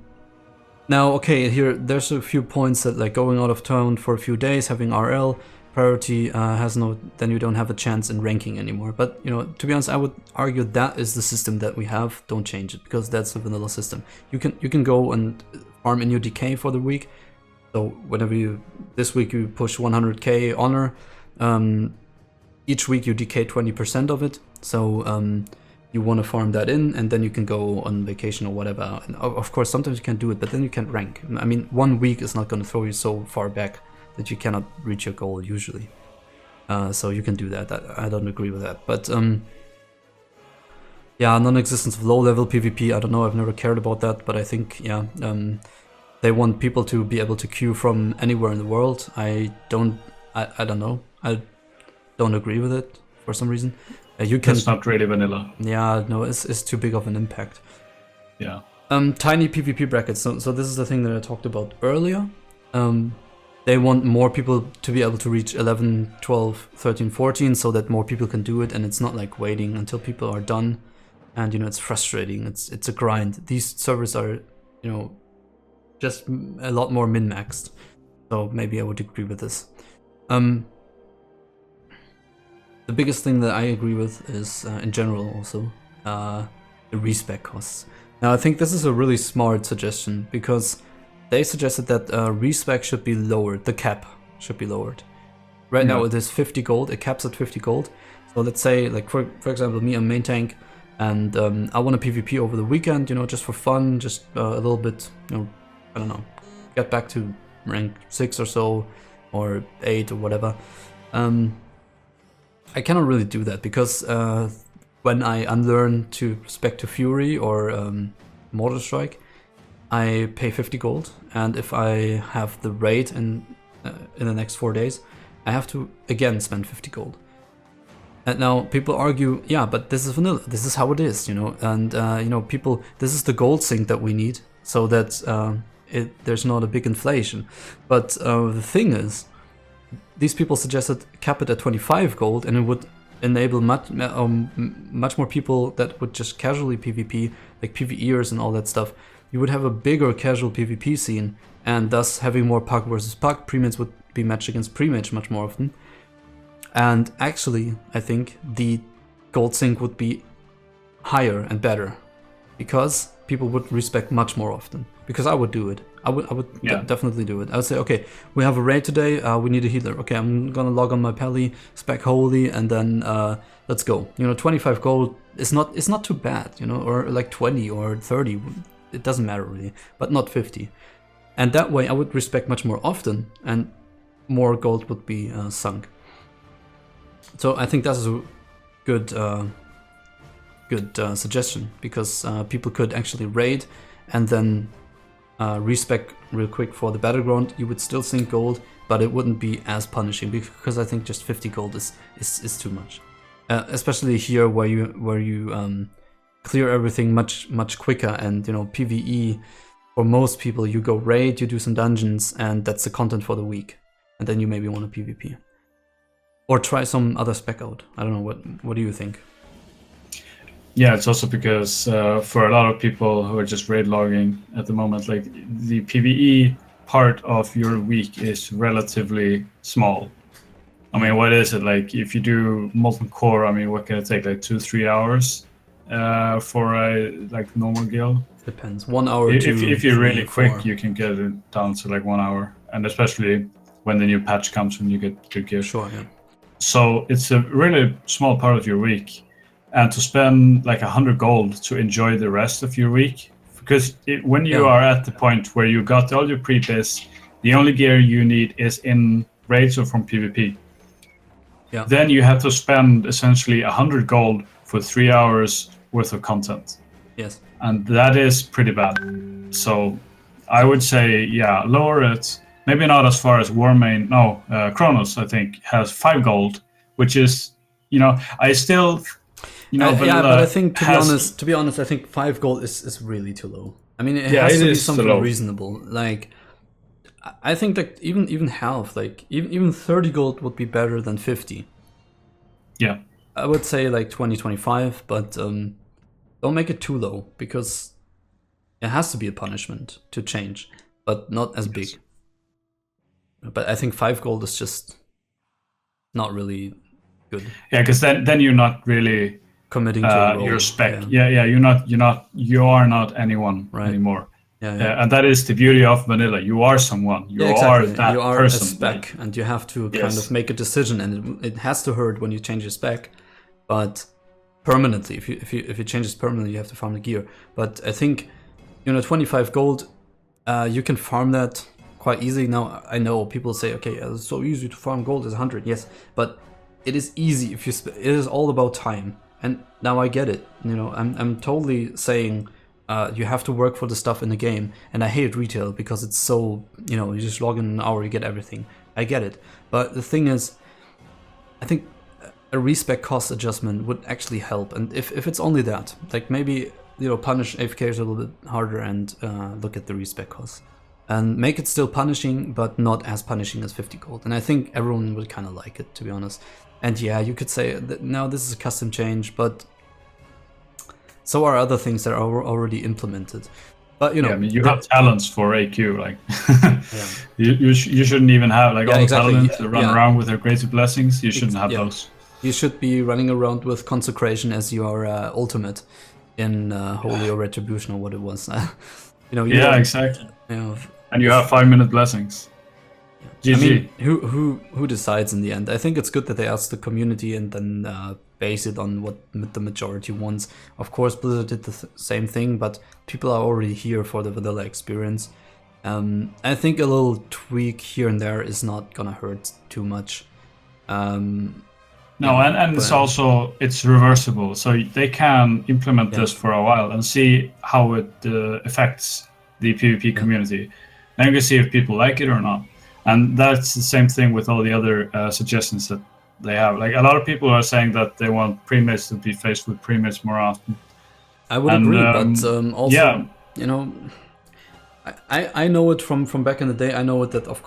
Now, okay, here there's a few points that, like, going out of town for a few days, having RL priority then you don't have a chance in ranking anymore. But you know, to be honest, I would argue that is the system that we have. Don't change it, because that's the vanilla system. You can go and farm in your DK for the week. So whenever this week you push 100k honor, each week you DK 20% of it. So you want to farm that in, and then you can go on vacation or whatever. And of course, sometimes you can do it, but then you can't rank. I mean, 1 week is not going to throw you so far back that you cannot reach your goal usually. So you can do that. I don't agree with that. But yeah, non-existence of low-level PvP, I don't know. I've never cared about that, but I think, yeah, they want people to be able to queue from anywhere in the world. I don't know. I don't agree with it for some reason. It's not really vanilla. Yeah, no, it's too big of an impact. Yeah. Tiny PvP brackets. So this is the thing that I talked about earlier. They want more people to be able to reach 11, 12, 13, 14, so that more people can do it, and it's not like waiting until people are done. And you know, it's frustrating. It's a grind. These servers are, you know, just a lot more min-maxed. So maybe I would agree with this. The biggest thing that I agree with is, in general also, the respec costs. Now I think this is a really smart suggestion, because they suggested that respec should be lowered, the cap should be lowered. Right now it is 50 gold, it caps at 50 gold. So let's say, like for example, me, I'm main tank, and I want to PvP over the weekend, you know, just for fun, just a little bit, you know, I don't know, get back to rank 6 or so, or 8 or whatever. I cannot really do that, because when I unlearn to spec to Fury or Mortal Strike, I pay 50 gold, and if I have the raid in the next 4 days, I have to again spend 50 gold. And now people argue, yeah, but this is vanilla, this is how it is, you know, and you know, people, this is the gold sink that we need, so that there's not a big inflation. But the thing is, these people suggested cap it at 25 gold, and it would enable much more people that would just casually PvP, like PvEers and all that stuff. You would have a bigger casual PvP scene, and thus having more puck versus puck. Premates would be matched against premage much more often. And actually, I think the gold sink would be higher and better, because people would respect much more often. Because I would do it. I would definitely do it. I would say, okay, we have a raid today, we need a healer. Okay, I'm gonna log on my Pally, spec holy, and then let's go. You know, 25 gold is not too bad, you know, or like 20 or 30. It doesn't matter really, but not 50. And that way I would respect much more often, and more gold would be sunk. So I think that's a good suggestion, because people could actually raid and then respec real quick for the battleground, you would still sink gold, but it wouldn't be as punishing, because I think just 50 gold is too much. Especially here where you clear everything much quicker, and PvE, for most people, you go raid, you do some dungeons, and that's the content for the week, and then you maybe want to PvP or try some other spec out. I don't know, what do you think? Yeah, it's also because for a lot of people who are just raid logging at the moment, like the PvE part of your week is relatively small. I mean, what is it like if you do molten core? I mean, what can it take, like 2-3 hours for a like normal guild? Depends. 1 hour. If you're really quick, 4. you can get it down to like 1 hour, and especially when the new patch comes, when you get good gear. Sure. Yeah. So it's a really small part of your week. And to spend like 100 gold to enjoy the rest of your week, because when you are at the point where you got all your pre-base, the only gear you need is in raids or from PvP. Yeah. Then you have to spend essentially 100 gold for 3 hours worth of content. Yes. And that is pretty bad. So I would say, yeah, lower it. Maybe not as far as Warmane. No, Kronos, I think, has 5 gold, which is, I still... yeah, but I think to be honest, I think 5 gold is really too low. I mean, it has to be something reasonable. Like, I think like even half, like even 30 gold would be better than 50. Yeah, I would say like 20-25, but don't make it too low, because it has to be a punishment to change, but not as big. But I think 5 gold is just not really good. Yeah, because then you're not really committing to your spec. Yeah, you are not anyone anymore. Yeah. And that is the beauty of vanilla. You are someone. You are that you are person. A spec, and you have to kind of make a decision, and it has to hurt when you change your spec, but permanently. If you change this permanently, you have to farm the gear. But I think 25 gold, you can farm that quite easily. Now I know people say, okay, it's so easy to farm gold is 100. Yes, but it is easy if it is all about time. And now I get it. I'm totally saying you have to work for the stuff in the game, and I hate retail because it's so, you just log in an hour, you get everything. I get it. But the thing is, I think a respec cost adjustment would actually help. And if it's only that, like maybe, punish AFKs a little bit harder and look at the respec costs. And make it still punishing, but not as punishing as 50 gold. And I think everyone would kind of like it, to be honest. And yeah, you could say that now this is a custom change, but so are other things that are already implemented. But you have talents for AQ, like you shouldn't even have like all the talents to run around with their creative blessings. You shouldn't have those. You should be running around with consecration as your ultimate in Holy or Retribution, or what it was. Exactly. And you have 5-minute blessings. GG. I mean, who decides in the end? I think it's good that they ask the community and then base it on what the majority wants. Of course, Blizzard did the same thing, but people are already here for the vanilla experience. I think a little tweak here and there is not gonna hurt too much. And it's reversible, so they can implement this for a while and see how it affects the PvP community. Then you can see if people like it or not. And that's the same thing with all the other suggestions that they have. Like, a lot of people are saying that they want premates to be faced with premates more often. I would agree, but also, I know it from back in the day. I know it that of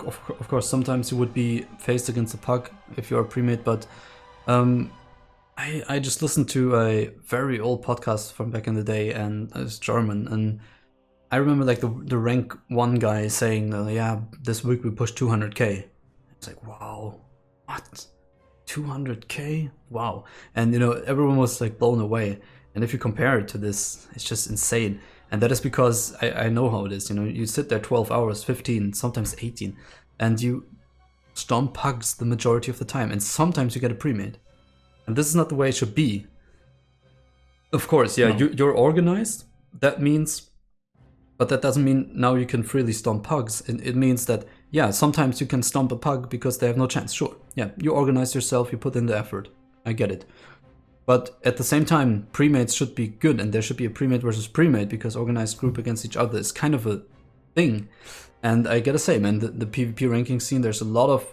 course sometimes you would be faced against a pug if you're a premate, but I just listened to a very old podcast from back in the day, and it's German, and I remember like the rank 1 guy saying, this week we pushed 200k. It's like, wow, what? 200k? Wow. And everyone was like blown away. And if you compare it to this, it's just insane. And that is because I know how it is. You sit there 12 hours, 15, sometimes 18, and you stomp pugs the majority of the time. And sometimes you get a pre-made. And this is not the way it should be. Of course, no. You're organized. That means... But that doesn't mean now you can freely stomp pugs. It means that, sometimes you can stomp a pug because they have no chance. Sure, you organize yourself, you put in the effort. I get it. But at the same time, premates should be good, and there should be a premate versus premate, because organized group against each other is kind of a thing. And I gotta say, man, the PvP ranking scene, there's a lot of,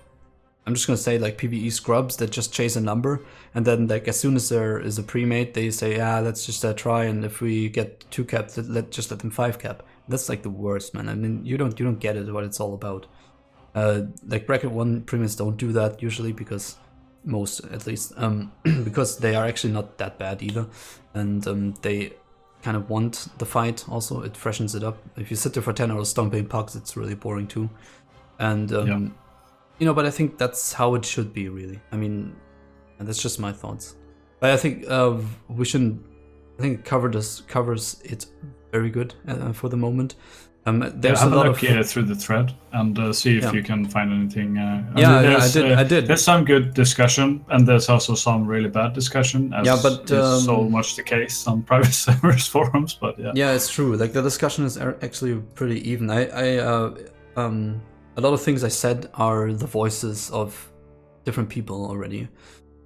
I'm just gonna say, like, PvE scrubs that just chase a number, and then, like, as soon as there is a pre-mate, they say, let's just try, and if we get 2 caps, let them 5 cap. That's like the worst, man. I mean, you don't get it, what it's all about. Like, bracket 1 pre-mates don't do that usually, because most, at least, because they are actually not that bad either, and they kind of want the fight. Also, it freshens it up. If you sit there for 10 hours stomping pucks, it's really boring too. And you know, but I think that's how it should be, really. I mean, and that's just my thoughts. But I think we shouldn't. I think covers it very good for the moment. There's a lot of through the thread and see if you can find anything. I did. There's some good discussion, and there's also some really bad discussion. As but is so much the case on private servers forums. But yeah, it's true. Like, the discussion is actually pretty even. A lot of things I said are the voices of different people already.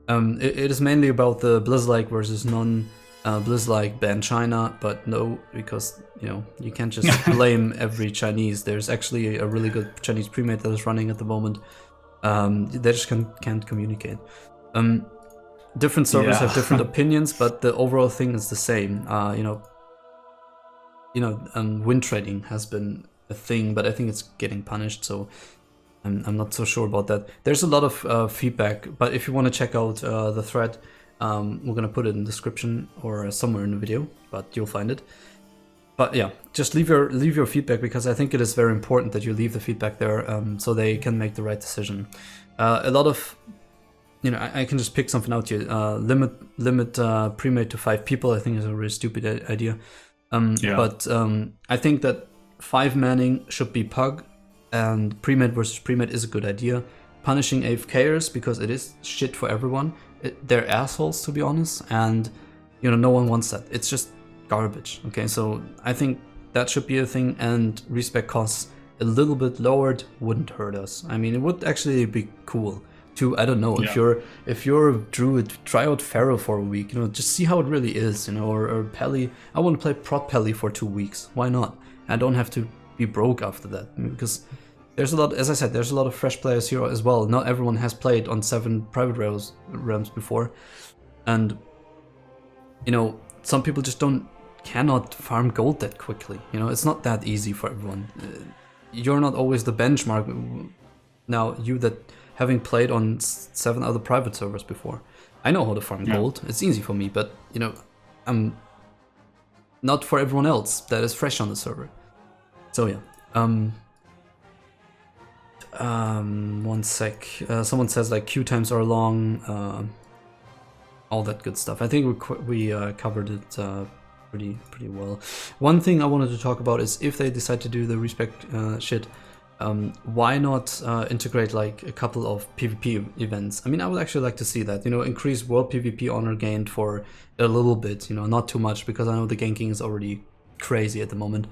It is mainly about the Blizz-like versus non. Blizz-like ban China, but no, because, you know, you can't just blame every Chinese. There's actually a really good Chinese premate that is running at the moment. They just can't communicate. Different servers have different opinions, but the overall thing is the same. Win trading has been a thing, but I think it's getting punished, so I'm not so sure about that. There's a lot of feedback, but if you want to check out the thread, we're gonna put it in the description or somewhere in the video, but you'll find it. But yeah, just leave your feedback, because I think it is very important that you leave the feedback there, so they can make the right decision. A lot of, you know, I can just pick something out here. Limit premate to 5 people. I think is a really stupid idea. But I think that 5 manning should be pug, and premate versus premate is a good idea. Punishing AFKers, because it is shit for everyone. They're assholes, to be honest, and, you know, no one wants that. It's just garbage. Okay, so I think that should be a thing, and respec costs a little bit lowered wouldn't hurt us. I mean, it would actually be cool to, I don't know, if you're a druid, try out Pharaoh for a week, you know, just see how it really is, you know, or Peli. I want to play prop Peli for 2 weeks. Why not? I don't have to be broke after that, I mean, because there's a lot, as I said, there's a lot of fresh players here as well. Not everyone has played on 7 private realms before, and, you know, some people just cannot farm gold that quickly. You know, it's not that easy for everyone. You're not always the benchmark. Now, you that having played on 7 other private servers before, I know how to farm gold. It's easy for me, but, you know, I'm not for everyone else that is fresh on the server. So yeah. One sec. Someone says, like, queue times are long, all that good stuff. I think we covered it pretty well. One thing I wanted to talk about is, if they decide to do the respec shit, why not integrate, like, a couple of PvP events? I mean, I would actually like to see that. You know, increase world PvP honor gained for a little bit. You know, not too much, because I know the ganking is already crazy at the moment.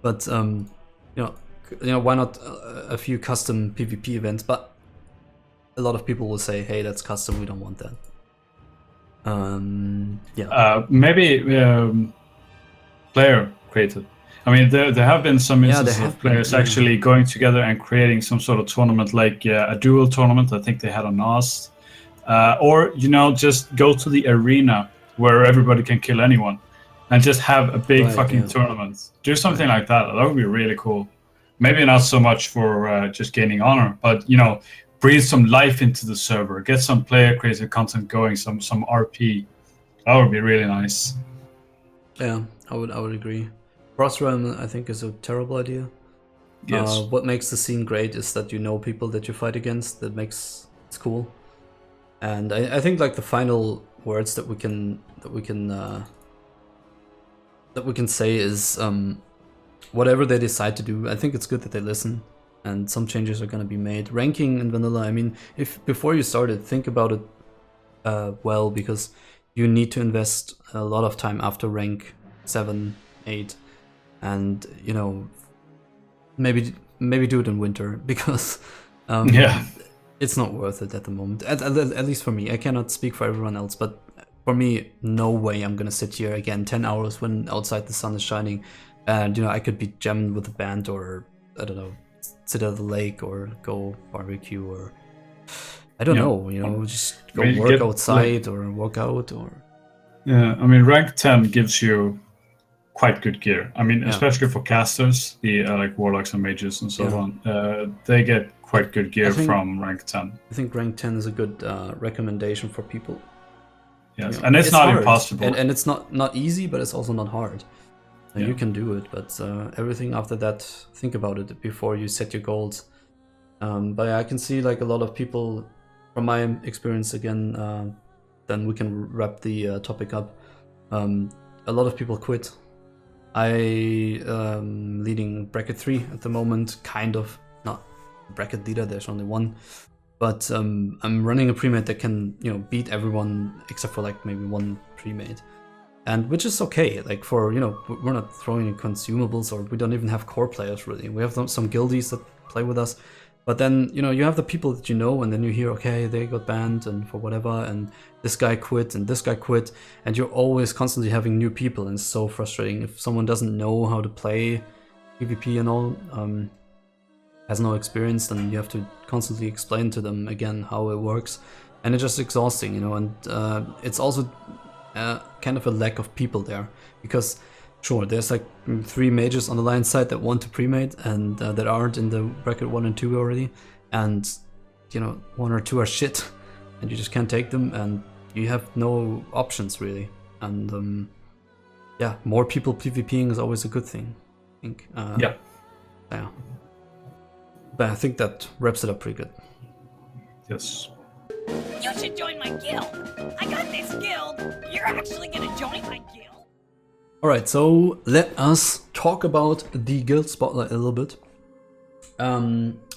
But you know, why not a few custom PvP events? But a lot of people will say, hey, that's custom, we don't want that. Maybe player created. I mean, there have been some instances of players actually going together and creating some sort of tournament, like a duel tournament. I think they had on NOS. Or, you know, just go to the arena where everybody can kill anyone and just have a big tournament. Do something like that. That would be really cool. Maybe not so much for just gaining honor, but, you know, breathe some life into the server, get some player-created content going, some RP. That would be really nice. Yeah, I would agree. Frostradamus, I think, is a terrible idea. Yes. What makes the scene great is that you know people that you fight against. That makes it's cool. And I think, like, the final words that we can say is, whatever they decide to do, I think it's good that they listen, and some changes are going to be made. Ranking in vanilla, I mean, if before you started, think about it well, because you need to invest a lot of time after rank 7, 8, and, you know, maybe do it in winter, because it's not worth it at the moment. At least for me. I cannot speak for everyone else, but for me, no way I'm gonna sit here again 10 hours when outside the sun is shining And I could be jamming with a band, or I don't know, sit at the lake or go barbecue, or I don't know, just go work outside or work out or. Yeah, I mean, rank 10 gives you quite good gear. I mean, especially for casters, the like warlocks and mages and so on, they get quite good gear from rank 10. I think rank 10 is a good recommendation for people. Yes, and it's not hard. Impossible. And it's not easy, but it's also not hard. You can do it, but everything after that, think about it before you set your goals. But I can see like a lot of people, from my experience again, then we can wrap the topic up. A lot of people quit. I leading bracket 3 at the moment, kind of, not bracket leader, there's only one. But I'm running a premade that can, beat everyone except for like maybe one premade. And which is okay, like for, we're not throwing in consumables, or we don't even have core players really. We have some guildies that play with us. But then, you have the people that and then you hear, okay, they got banned and for whatever, and this guy quit and this guy quit. And you're always constantly having new people, and it's so frustrating. If someone doesn't know how to play PvP and all, has no experience, then you have to constantly explain to them again how it works. And it's just exhausting, and it's also kind of a lack of people there, because sure, there's like 3 mages on the Lion side that want to pre-mate and that aren't in the bracket 1 and 2 already, and 1 or 2 are shit and you just can't take them, and you have no options really. And more people PvPing is always a good thing, I think. Yeah. But I think that wraps it up pretty good. Yes. You should join my guild. I got this guild. You're actually gonna join my guild. Alright, so let us talk about the guild spotlight a little bit.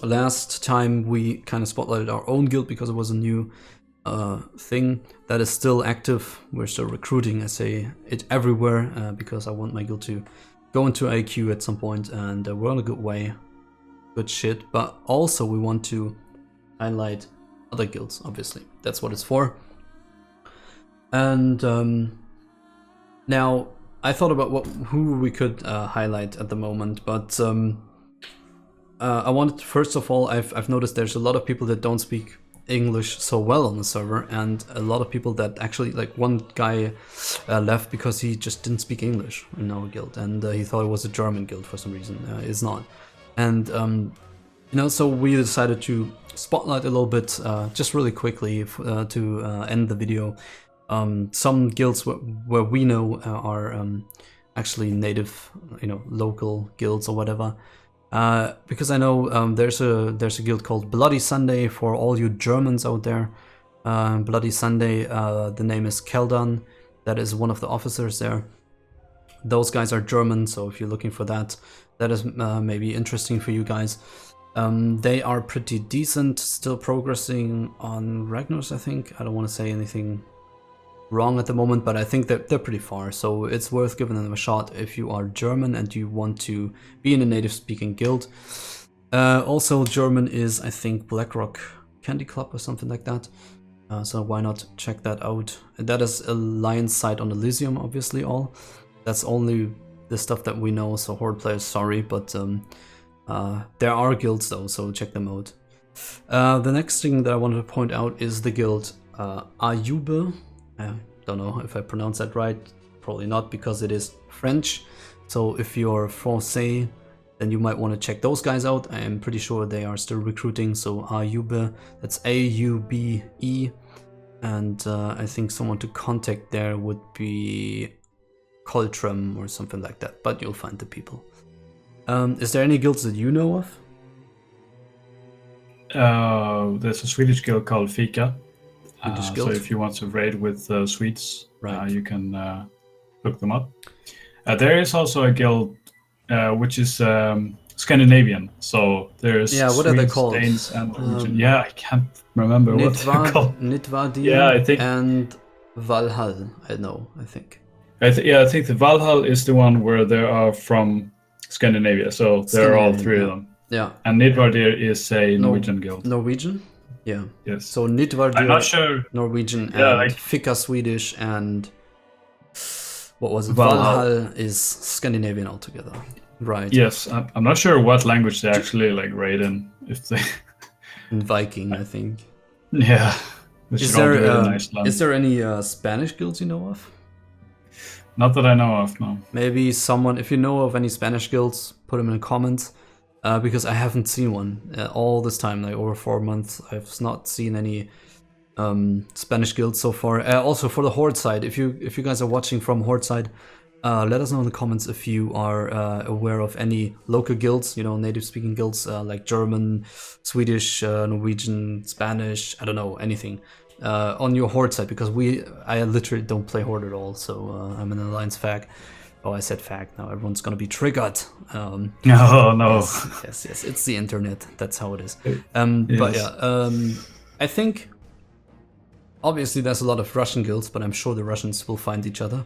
Last time we kind of spotlighted our own guild because it was a new thing that is still active. We're still recruiting, I say it everywhere, because I want my guild to go into IQ at some point, and we're on a good way. Good shit, but also we want to highlight other guilds, obviously. That's what it's for. And now I thought about who we could highlight at the moment, but I wanted to, first of all, I've noticed there's a lot of people that don't speak English so well on the server, and a lot of people that actually, like one guy left because he just didn't speak English in our guild, and he thought it was a German guild for some reason. It's not. And so we decided to spotlight a little bit, just really quickly to end the video. Some guilds where we know are actually native, local guilds or whatever. Because I know there's a guild called Bloody Sunday for all you Germans out there. Bloody Sunday, the name is Keldan. That is one of the officers there. Those guys are German, so if you're looking for that, that is maybe interesting for you guys. They are pretty decent, still progressing on Ragnar's, I think. I don't want to say anything wrong at the moment, but I think that they're pretty far, so it's worth giving them a shot if you are German and you want to be in a native speaking guild. Also, German is, I think, Blackrock Candy Club or something like that, so why not check that out. That is a Lion site on Elysium, obviously. That's only the stuff that we know, so Horde players, sorry, but there are guilds though, so check them out. The next thing that I wanted to point out is the guild Ayube. I don't know if I pronounce that right, probably not, because it is French. So if you're Francais, then you might want to check those guys out. I am pretty sure they are still recruiting, so Ayube, that's A-U-B-E. And I think someone to contact there would be Coltram or something like that, but you'll find the people. Is there any guilds that you know of? There's a Swedish guild called Fika. So if you want to raid with Swedes, right. You can look them up. There is also a guild which is Scandinavian. So there's what are they called? Danes, and I can't remember what they're called. Nidvardi and Valhall. I think. I think the Valhall is the one where they are from Scandinavia. So there are all 3 of them. Yeah. And Nidvardir is a Norwegian guild. Norwegian? Yeah. Yes. So Nidvardir, I'm not sure. Norwegian, and Fika Swedish, and What was it? Well, Valhall is Scandinavian altogether, right? Yes, I'm not sure what language they actually like rate in. If they, In Viking, I think. yeah, they Is should all do it in there Iceland. is there any Spanish guilds you know of? Not that I know of, no. Maybe someone, if you know of any Spanish guilds, put them in the comments. Because I haven't seen one all this time, like over 4 months. I've not seen any Spanish guilds so far. Also for the Horde side, if you guys are watching from Horde side, let us know in the comments if you are aware of any local guilds, you know, native speaking guilds like German, Swedish, Norwegian, Spanish, I don't know, anything on your Horde side, because I literally don't play Horde at all, so I'm an Alliance fag. Oh, I said fag, now everyone's gonna be triggered. Oh no. Yes, it's the internet, that's how it is. Yes. But yeah, I think obviously there's a lot of Russian guilds, but I'm sure the Russians will find each other.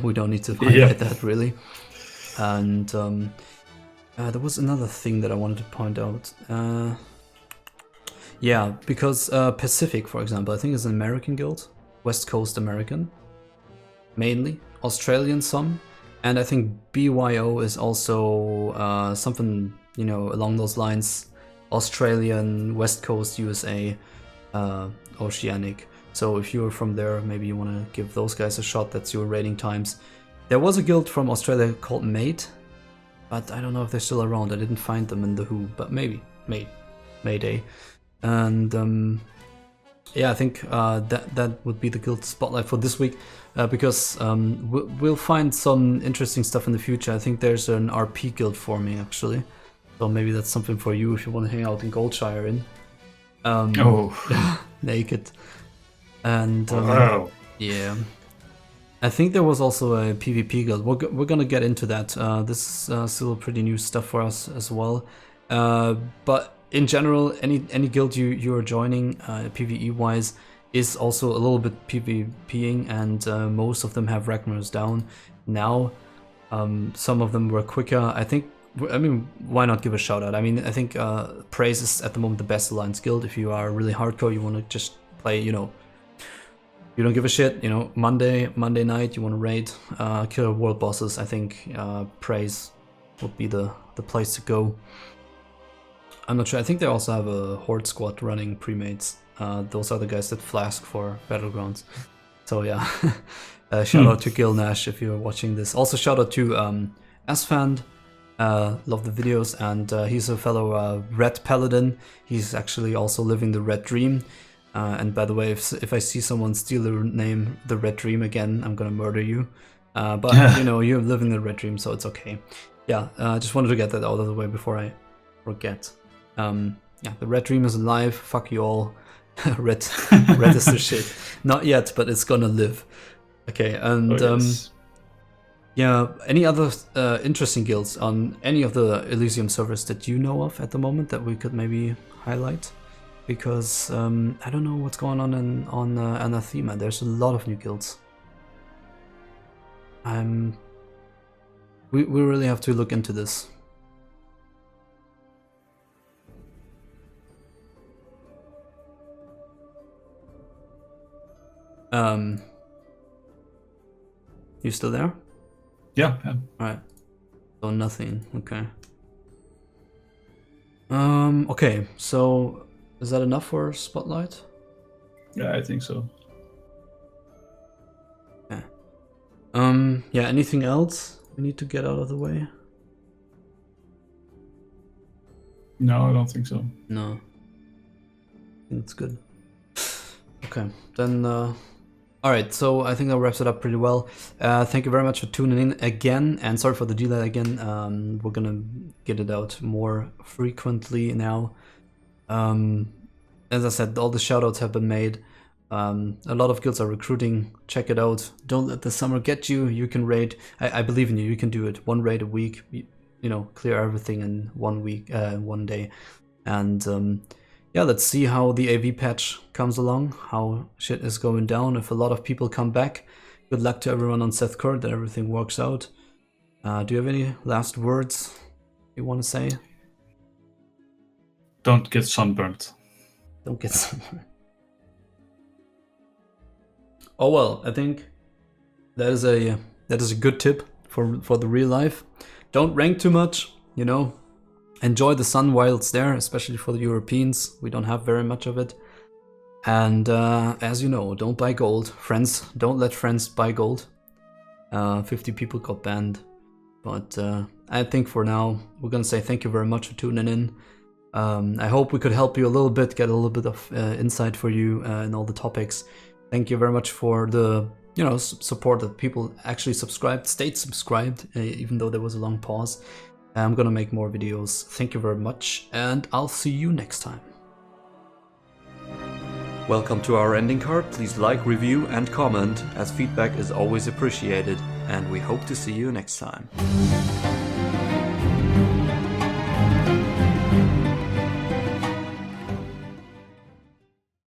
We don't need to highlight that really. And there was another thing that I wanted to point out. Yeah, because Pacific, for example, I think is an American guild, West Coast American, mainly, Australian some, and I think BYO is also something, you know, along those lines, Australian, West Coast, USA, Oceanic. So if you're from there, maybe you want to give those guys a shot. That's your rating times. There was a guild from Australia called Mate, but I don't know if they're still around. I didn't find them in the Who, but maybe Mayday. And yeah, I think that would be the guild spotlight for this week, because we'll find some interesting stuff in the future. I think there's an RP guild forming actually, so maybe that's something for you if you want to hang out in Goldshire in. Naked. And Wow. yeah, I think there was also a PvP guild. We're gonna get into that. This is still pretty new stuff for us as well. But in general, any guild you are joining, PvE wise, is also a little bit PvPing, and most of them have Ragnar's down now. Some of them were quicker. I mean, why not give a shout out? I mean, I think Praise is at the moment the best Alliance guild. If you are really hardcore, you want to just play, you know, you don't give a shit, you know, Monday night, you want to raid, kill world bosses, I think Praise would be the place to go. I'm not sure, I think they also have a Horde squad running premates. Those are the guys that flask for Battlegrounds. So yeah, shout out to Gil Nash if you're watching this. Also shout out to Asfand, love the videos, and he's a fellow Red Paladin. He's actually also living the Red Dream. And by the way, if I see someone steal the name The Red Dream again, I'm gonna murder you. But you know, you're living the Red Dream, so it's okay. Yeah, just wanted to get that out of the way before I forget. Yeah, the Red Dream is alive. Fuck you all. Red is the shit. Not yet, but it's gonna live. Okay, and yeah, any other interesting guilds on any of the Elysium servers that you know of at the moment that we could maybe highlight? Because I don't know what's going on on Anathema. There's a lot of new guilds. We really have to look into this. You still there? Yeah. Alright. So nothing. Okay. Okay, so is that enough for Spotlight? Yeah, I think so. Yeah. Yeah, anything else we need to get out of the way? No, I don't think so. No. I think it's good. Okay, then alright, so I think that wraps it up pretty well. Thank you very much for tuning in again, and sorry for the delay again. We're gonna get it out more frequently now. As I said, all the shoutouts have been made. A lot of guilds are recruiting. Check it out. Don't let the summer get you. You can raid. I believe in you. You can do it. One raid a week. You know, clear everything in 1 week, 1 day. And yeah, let's see how the AV patch comes along. How shit is going down. If a lot of people come back, good luck to everyone on Zeth'kur that everything works out. Do you have any last words you want to say? Don't get sunburnt. Don't get sunburned. Oh well, I think that is a That is a good tip for the real life. Don't rank too much, you know. Enjoy the sun while it's there, especially for the Europeans. We don't have very much of it. And as you know, don't buy gold. Friends, don't let friends buy gold. 50 people got banned. But I think for now, we're gonna say thank you very much for tuning in. I hope we could help you a little bit, get a little bit of insight for you in all the topics. Thank you very much for the support that people actually stayed subscribed, even though there was a long pause. I'm gonna make more videos. Thank you very much, and I'll see you next time. Welcome to our ending card. Please like, review, and comment, as feedback is always appreciated, and we hope to see you next time.